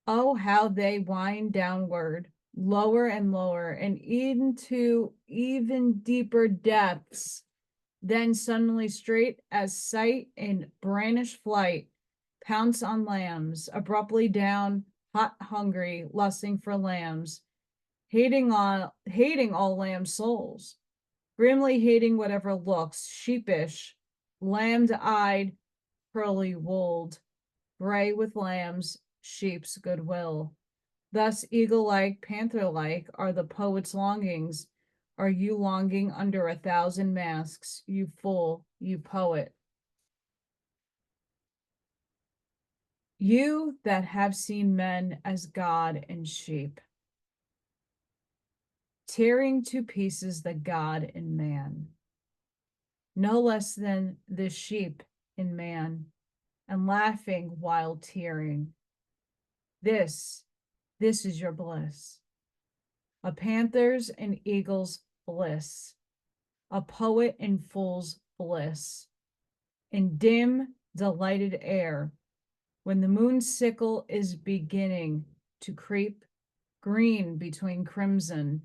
Oh, how they wind downward, lower and lower, and into even deeper depths, then suddenly straight as sight in brandished flight, pounce on lambs, abruptly down, hot, hungry, lusting for lambs, hating all lamb souls, grimly hating whatever looks sheepish, lambed-eyed, curly-wooled, gray with lambs, sheep's goodwill. Thus eagle-like, panther-like are the poet's longings. Are you longing under 1,000 masks, you fool, you poet? You that have seen men as God and sheep, tearing to pieces the God in man, no less than the sheep in man, and laughing while tearing. This is your bliss, a panther's and eagle's bliss, a poet and fool's bliss, in dim, delighted air, when the moon's sickle is beginning to creep green between crimson,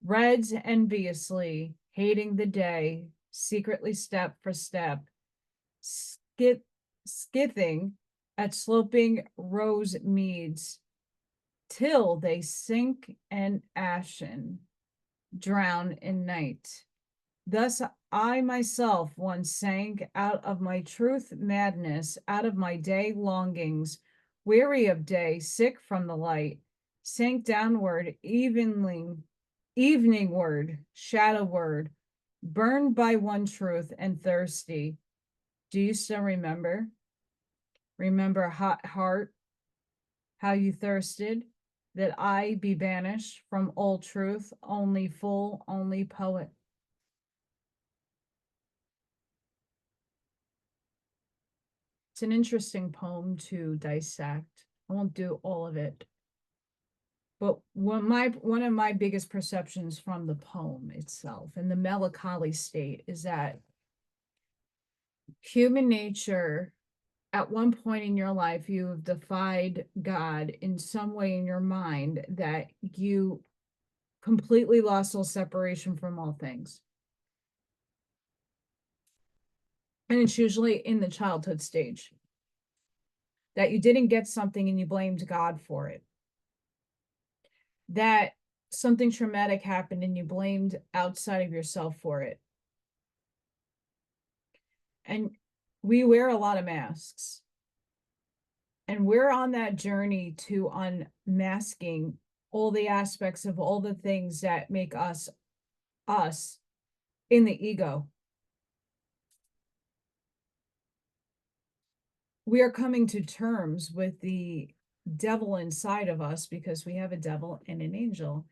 reds enviously, hating the day, secretly step for step, skithing at sloping rose meads, till they sink and ashen, drown in night. Thus I myself once sank out of my truth madness, out of my day longings, weary of day, sick from the light, sank downward, eveningward, shadowward, burned by one truth and thirsty. Do you still remember? Remember, hot heart, how you thirsted, that I be banished from all truth, only fool, only poet. It's an interesting poem to dissect. I won't do all of it. But one of my biggest perceptions from the poem itself and the melancholy state is that human nature, at one point in your life, you have defied God in some way in your mind that you completely lost all separation from all things. And it's usually in the childhood stage that you didn't get something and you blamed God for it. That something traumatic happened and you blamed outside of yourself for it. And we wear a lot of masks. And we're on that journey to unmasking all the aspects of all the things that make us in the ego. We are coming to terms with the devil inside of us, because we have a devil and an angel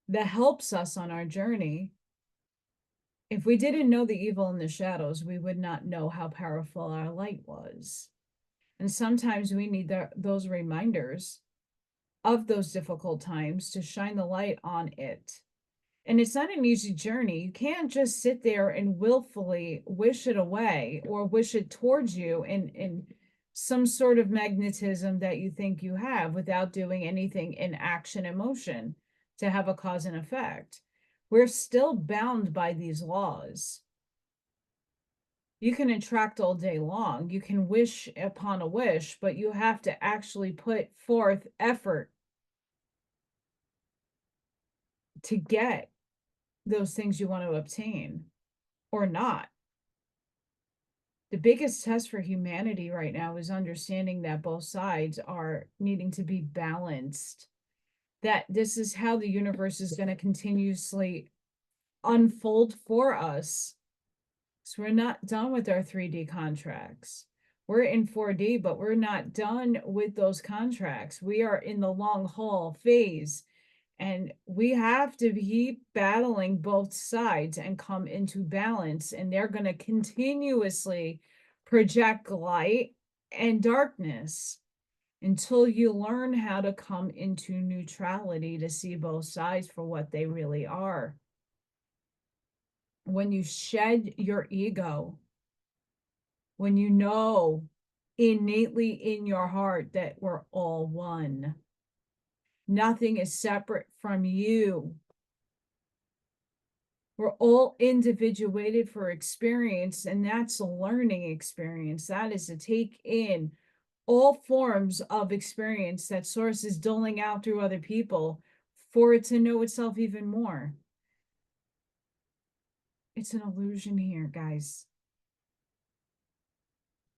that helps us on our journey. If we didn't know the evil in the shadows, we would not know how powerful our light was. And sometimes we need those reminders of those difficult times to shine the light on it. And it's not an easy journey. You can't just sit there and willfully wish it away or wish it towards you in some sort of magnetism that you think you have without doing anything in action and motion to have a cause and effect. We're still bound by these laws. You can attract all day long. You can wish upon a wish, but you have to actually put forth effort to get those things you want to obtain or not. The biggest test for humanity right now is understanding that both sides are needing to be balanced, that this is how the universe is going to continuously unfold for us. So we're not done with our 3D contracts. We're in 4D, but we're not done with those contracts. We are in the long haul phase, and we have to keep battling both sides and come into balance. And they're going to continuously project light and darkness until you learn how to come into neutrality to see both sides for what they really are. When you shed your ego, when you know innately in your heart that we're all one, nothing is separate from you. We're all individuated for experience, and that's a learning experience. That is to take in all forms of experience that source is doling out through other people for it to know itself even more. It's an illusion here, guys.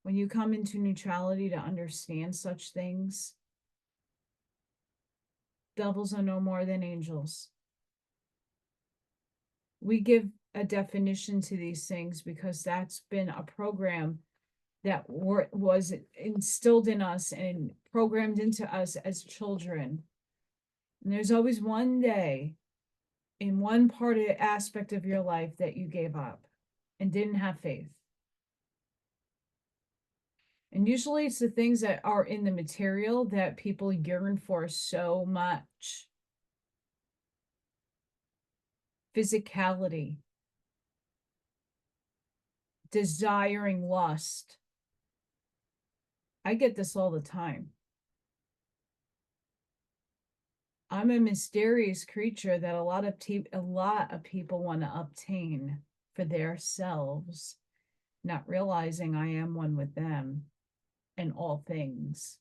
When you come into neutrality to understand such things, devils are no more than angels. We give a definition to these things because that's been a program that was instilled in us and programmed into us as children. And there's always one day in one part of the aspect of your life that you gave up and didn't have faith. And usually it's the things that are in the material that people yearn for so much. Physicality, desiring lust. I get this all the time. I'm a mysterious creature that a lot of people want to obtain for themselves, not realizing I am one with them in all things.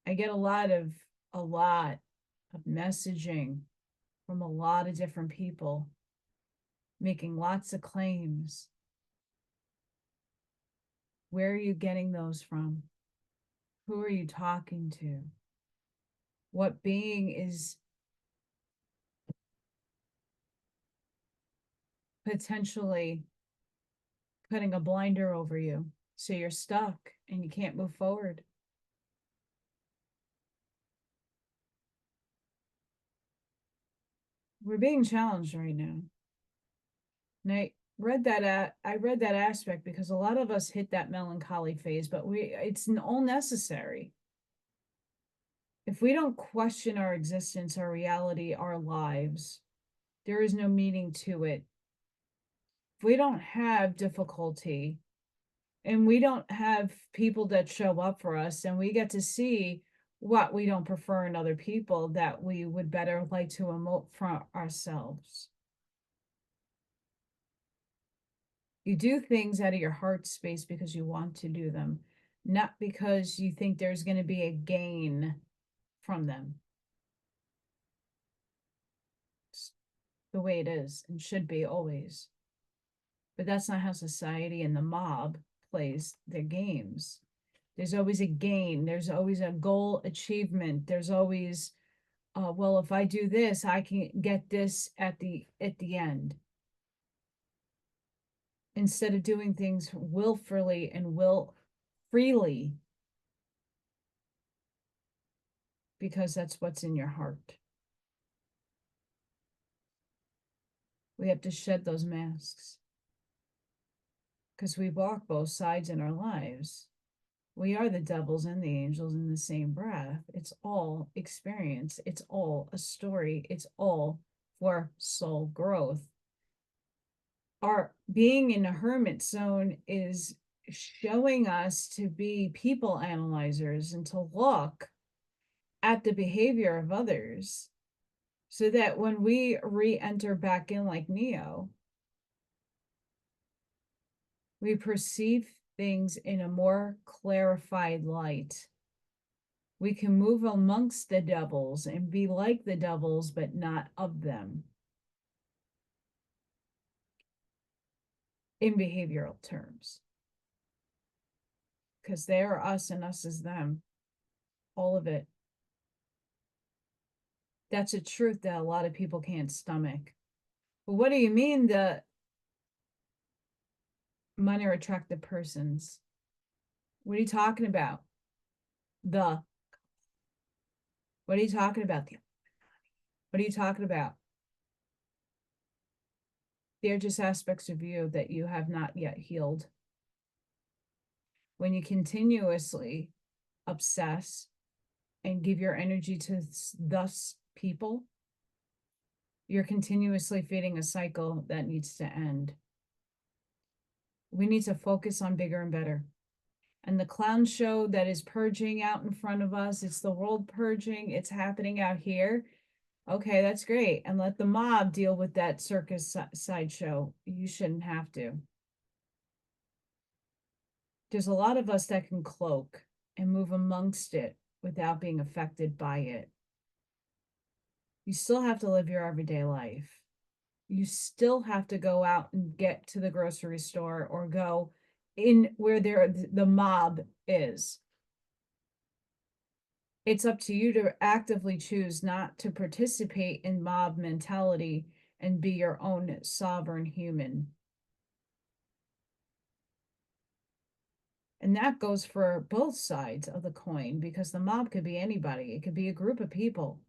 I get a lot of messaging from a lot of different people making lots of claims. Where are you getting those from? Who are you talking to? What being is potentially putting a blinder over you so you're stuck and you can't move forward? We're being challenged right now. And I read that aspect because a lot of us hit that melancholy phase, but it's all necessary. If we don't question our existence, our reality, our lives, there is no meaning to it. If we don't have difficulty and we don't have people that show up for us, and we get to see what we don't prefer in other people that we would better like to emote from ourselves. You do things out of your heart space because you want to do them, not because you think there's going to be a gain from them. It's the way it is and should be always. But that's not how society and the mob plays their games. There's always a gain. There's always a goal achievement. There's always, well, if I do this, I can get this at the end. Instead of doing things willfully and freely, because that's what's in your heart. We have to shed those masks because we walk both sides in our lives. We are the devils and the angels in the same breath. It's all experience. It's all a story. It's all for soul growth. Our being in a hermit zone is showing us to be people analyzers and to look at the behavior of others so that when we re-enter back in like Neo, we perceive things in a more clarified light. We can move amongst the devils and be like the devils, but not of them in behavioral terms. Because they are us and us is them. All of it. That's a truth that a lot of people can't stomach. But what do you mean the money or attractive persons? What are you talking about? What are you talking about? What are you talking about? They're just aspects of you that you have not yet healed. When you continuously obsess and give your energy to thus people, you're continuously feeding a cycle that needs to end. We need to focus on bigger and better. And the clown show that is purging out in front of us, it's the world purging, it's happening out here. Okay, that's great. And let the mob deal with that circus sideshow. You shouldn't have to. There's a lot of us that can cloak and move amongst it without being affected by it. You still have to live your everyday life. You still have to go out and get to the grocery store or go in where the mob is. It's up to you to actively choose not to participate in mob mentality and be your own sovereign human. And that goes for both sides of the coin, because the mob could be anybody. It could be a group of people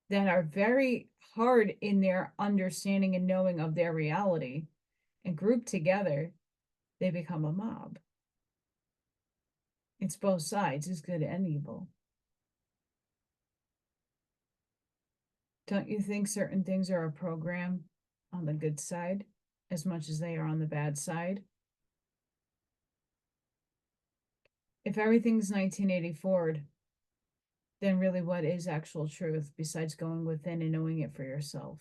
that are very hard in their understanding and knowing of their reality, and grouped together, they become a mob. It's both sides, it's good and evil. Don't you think certain things are a program on the good side as much as they are on the bad side? If everything's 1984, then really what is actual truth besides going within and knowing it for yourself?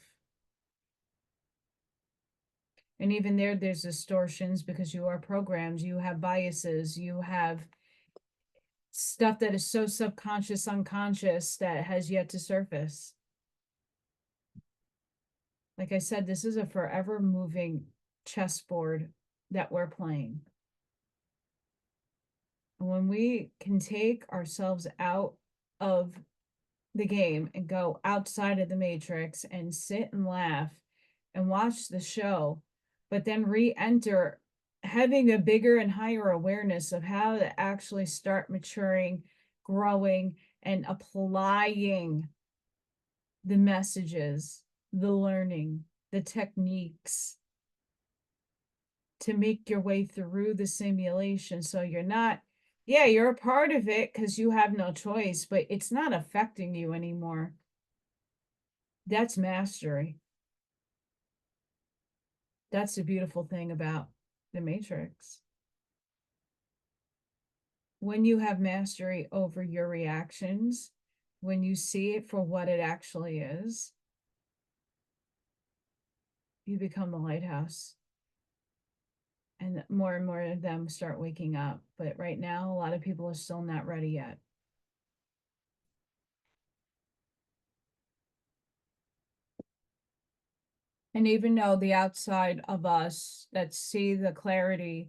And even there's distortions because you are programmed, you have biases, you have stuff that is so subconscious, unconscious that has yet to surface. Like I said, this is a forever moving chessboard that we're playing. And when we can take ourselves out of the game and go outside of the matrix and sit and laugh and watch the show, but then re-enter having a bigger and higher awareness of how to actually start maturing, growing, and applying the messages, the learning, the techniques to make your way through the simulation. So you're not, yeah, you're a part of it because you have no choice, but it's not affecting you anymore. That's mastery. That's the beautiful thing about the Matrix. When you have mastery over your reactions, when you see it for what it actually is, you become the lighthouse. And more of them start waking up. But right now, a lot of people are still not ready yet. And even though the outside of us that see the clarity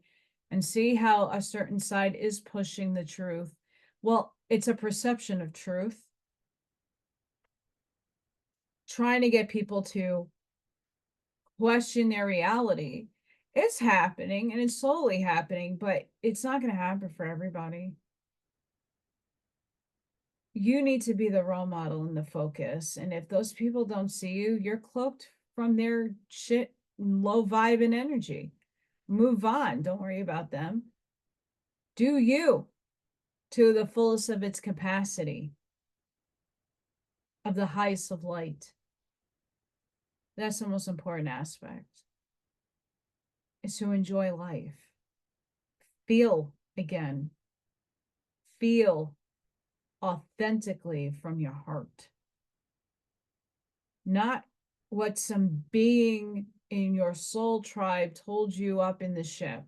and see how a certain side is pushing the truth, well, it's a perception of truth. Trying to get people to question their reality. It's happening and it's slowly happening, but it's not going to happen for everybody. You need to be the role model and the focus. And if those people don't see you, you're cloaked from their shit, low vibe and energy. Move on. Don't worry about them. Do you to the fullest of its capacity, of the highest of light. That's the most important aspect, is to enjoy life. Feel again. Feel authentically from your heart. Not what some being in your soul tribe told you up in the ship.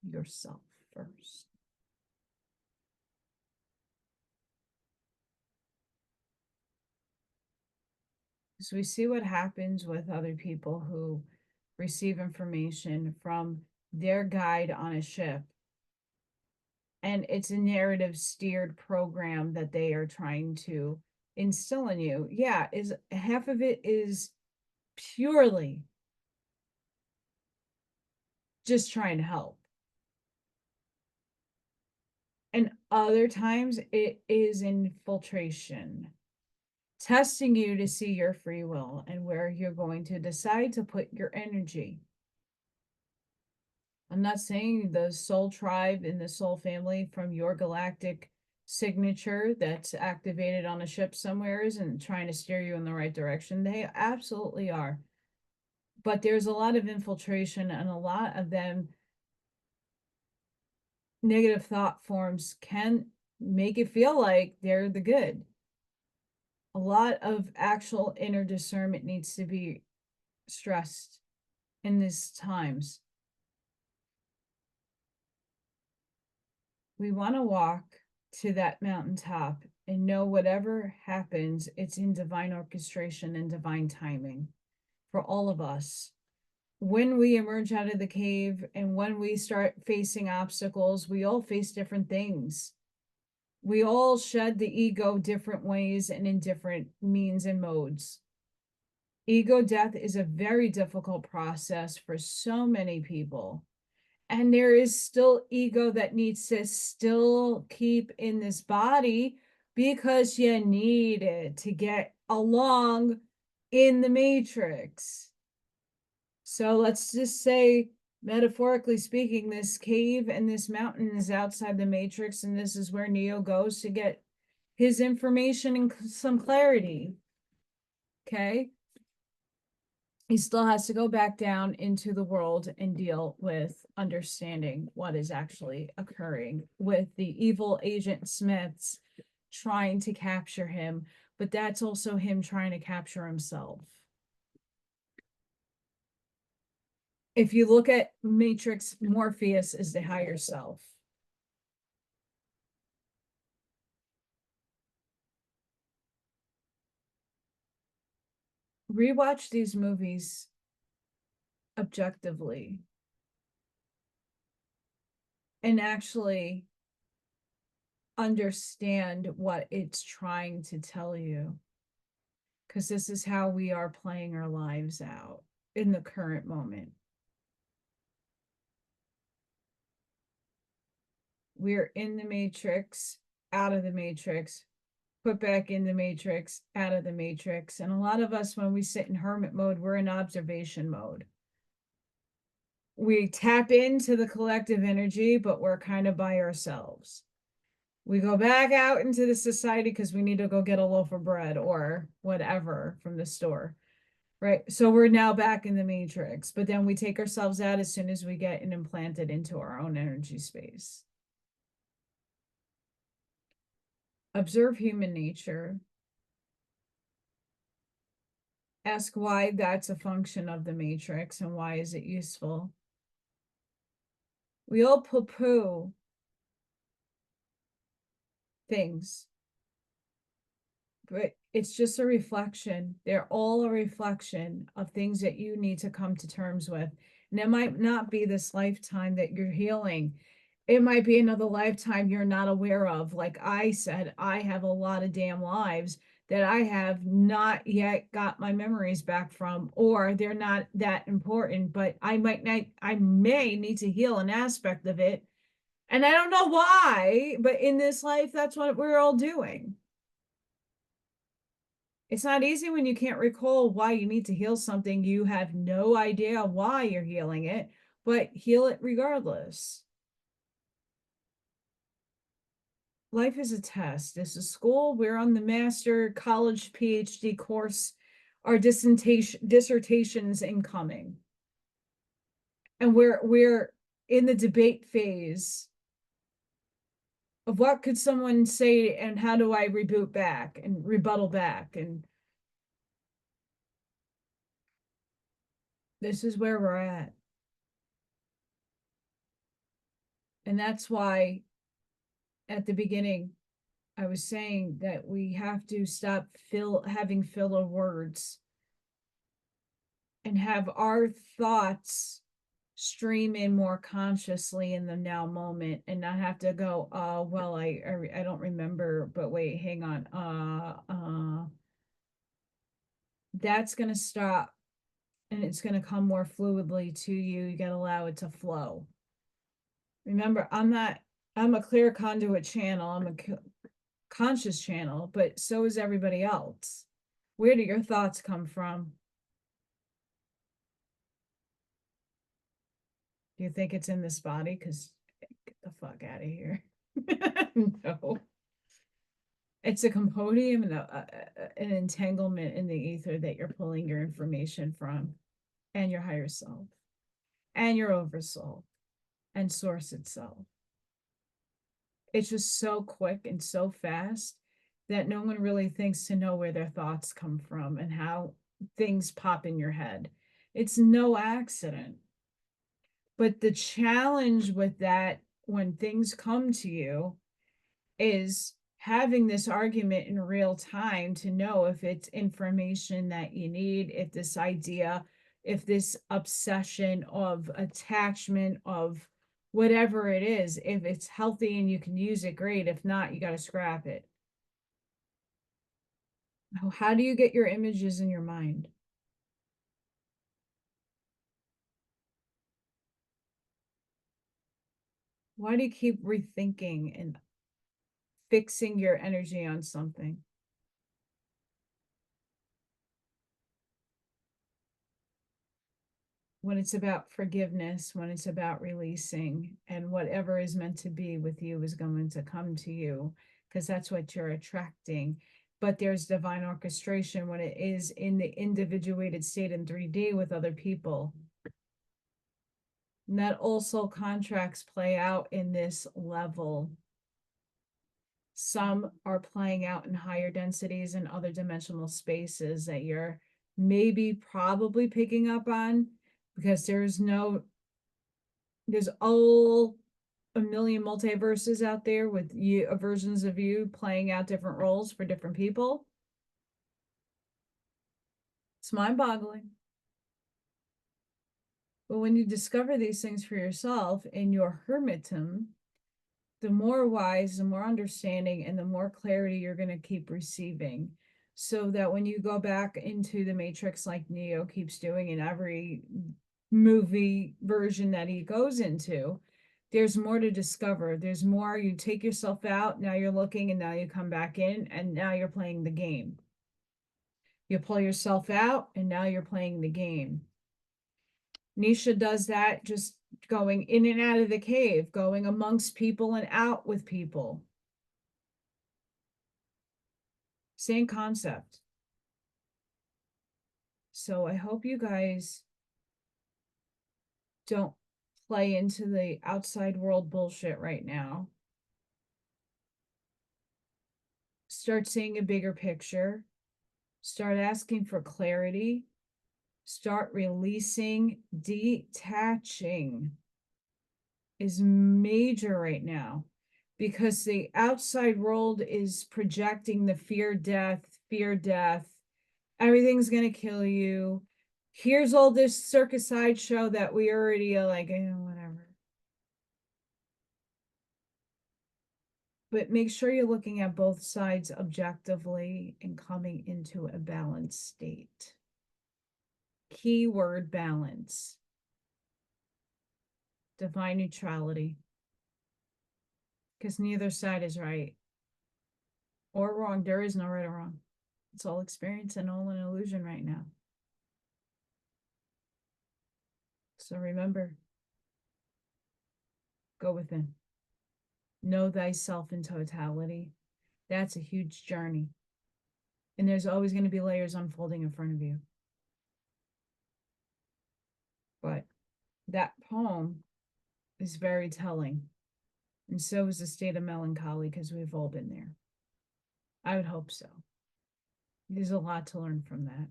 Yourself first. So we see what happens with other people who receive information from their guide on a ship. And it's a narrative steered program that they are trying to instill in you. Yeah, is half of it is purely just trying to help. And other times it is infiltration, testing you to see your free will and where you're going to decide to put your energy. I'm not saying the soul tribe and the soul family from your galactic signature that's activated on a ship somewhere isn't trying to steer you in the right direction. They absolutely are. But there's a lot of infiltration, and a lot of them negative thought forms can make it feel like they're the good. A lot of actual inner discernment needs to be stressed in these times. We want to walk to that mountaintop and know whatever happens, it's in divine orchestration and divine timing for all of us. When we emerge out of the cave and when we start facing obstacles, we all face different things. We all shed the ego different ways and in different means and modes. Ego death is a very difficult process for so many people. And there is still ego that needs to still keep in this body because you need it to get along in the matrix. So let's just say, metaphorically speaking, this cave and this mountain is outside the matrix, and this is where Neo goes to get his information and some clarity. Okay? He still has to go back down into the world and deal with understanding what is actually occurring with the evil agent Smiths trying to capture him, but that's also him trying to capture himself. If you look at Matrix, Morpheus is the higher self. Rewatch these movies objectively and actually understand what it's trying to tell you, because this is how we are playing our lives out in the current moment. We're in the matrix, out of the matrix, put back in the matrix, out of the matrix. And a lot of us, when we sit in hermit mode, we're in observation mode. We tap into the collective energy, but we're kind of by ourselves. We go back out into the society because we need to go get a loaf of bread or whatever from the store, right? So we're now back in the matrix, but then we take ourselves out as soon as we get implanted into our own energy space. Observe human nature. Ask why that's a function of the matrix and why is it useful. We all poo-poo things, but it's just a reflection. They're all a reflection of things that you need to come to terms with. And it might not be this lifetime that you're healing. It might be another lifetime you're not aware of. Like I said, I have a lot of damn lives that I have not yet got my memories back from, or they're not that important, but I may need to heal an aspect of it. And I don't know why, but in this life, that's what we're all doing. It's not easy when you can't recall why you need to heal something. You have no idea why you're healing it, but heal it regardless. Life is a test. This is school. We're on the master, college, PhD course. Our dissertations incoming. And we're in the debate phase of what could someone say and how do I reboot back and rebuttal back. And this is where we're at. And that's why at the beginning, I was saying that we have to stop having filler words and have our thoughts stream in more consciously in the now moment and not have to go, well, I don't remember, but wait, hang on. That's going to stop and it's going to come more fluidly to you. You got to allow it to flow. Remember, I'm a clear conduit channel. I'm a conscious channel, but so is everybody else. Where do your thoughts come from? Do you think it's in this body? Because get the fuck out of here. No. It's a compodium and an entanglement in the ether that you're pulling your information from, and your higher self, and your oversoul, and source itself. It's just so quick and so fast that no one really thinks to know where their thoughts come from and how things pop in your head. It's no accident. But the challenge with that, when things come to you, is having this argument in real time to know if it's information that you need, if this idea, if this obsession of attachment, of whatever it is, if it's healthy and you can use it, great. If not, you got to scrap it. How do you get your images in your mind? Why do you keep rethinking and fixing your energy on something? When it's about forgiveness, when it's about releasing, and whatever is meant to be with you is going to come to you, because that's what you're attracting. But there's divine orchestration when it is in the individuated state in 3D with other people. And that also contracts play out in this level. Some are playing out in higher densities and other dimensional spaces that you're maybe probably picking up on, because there's all a million multiverses out there with you versions of you playing out different roles for different people. It's mind-boggling. But when you discover these things for yourself in your hermitum, the more wise, the more understanding, and the more clarity you're going to keep receiving. So that when you go back into the matrix, like Neo keeps doing in every movie version that he goes into, there's more to discover. There's more. You take yourself out, now you're looking, and now you come back in, and now you're playing the game. You pull yourself out, and now you're playing the game. Nisha does that, just going in and out of the cave, going amongst people and out with people. Same concept. So I hope you guys don't play into the outside world bullshit right now. Start seeing a bigger picture. Start asking for clarity. Start releasing. Detaching is major right now, because the outside world is projecting the fear, death, everything's going to kill you. Here's all this circus sideshow that we already are like, whatever. But make sure you're looking at both sides objectively and coming into a balanced state. Keyword balance. Divine neutrality. Because neither side is right or wrong. There is no right or wrong. It's all experience and all an illusion right now. So remember, go within. Know thyself in totality. That's a huge journey. And there's always going to be layers unfolding in front of you. But that poem is very telling. And so is the state of melancholy, because we've all been there. I would hope so. There's a lot to learn from that.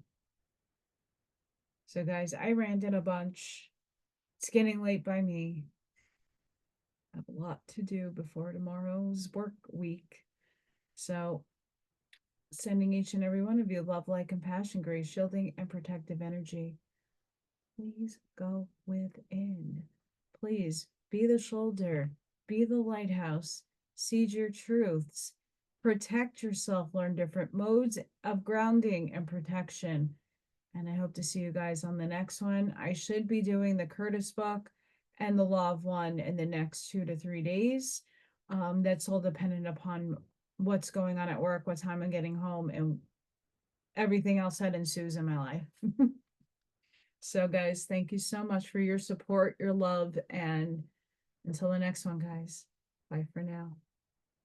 So, guys, I ranted a bunch. It's getting late by me. I have a lot to do before tomorrow's work week. So, sending each and every one of you love, light, compassion, grace, shielding, and protective energy. Please go within. Please be the shoulder, be the lighthouse, seed your truths, protect yourself, learn different modes of grounding and protection. And I hope to see you guys on the next one. I should be doing the Curtis book and the Law of One in the next 2 to 3 days. That's all dependent upon what's going on at work, what time I'm getting home, and everything else that ensues in my life. So, guys, thank you so much for your support, your love, and until the next one, guys. Bye for now.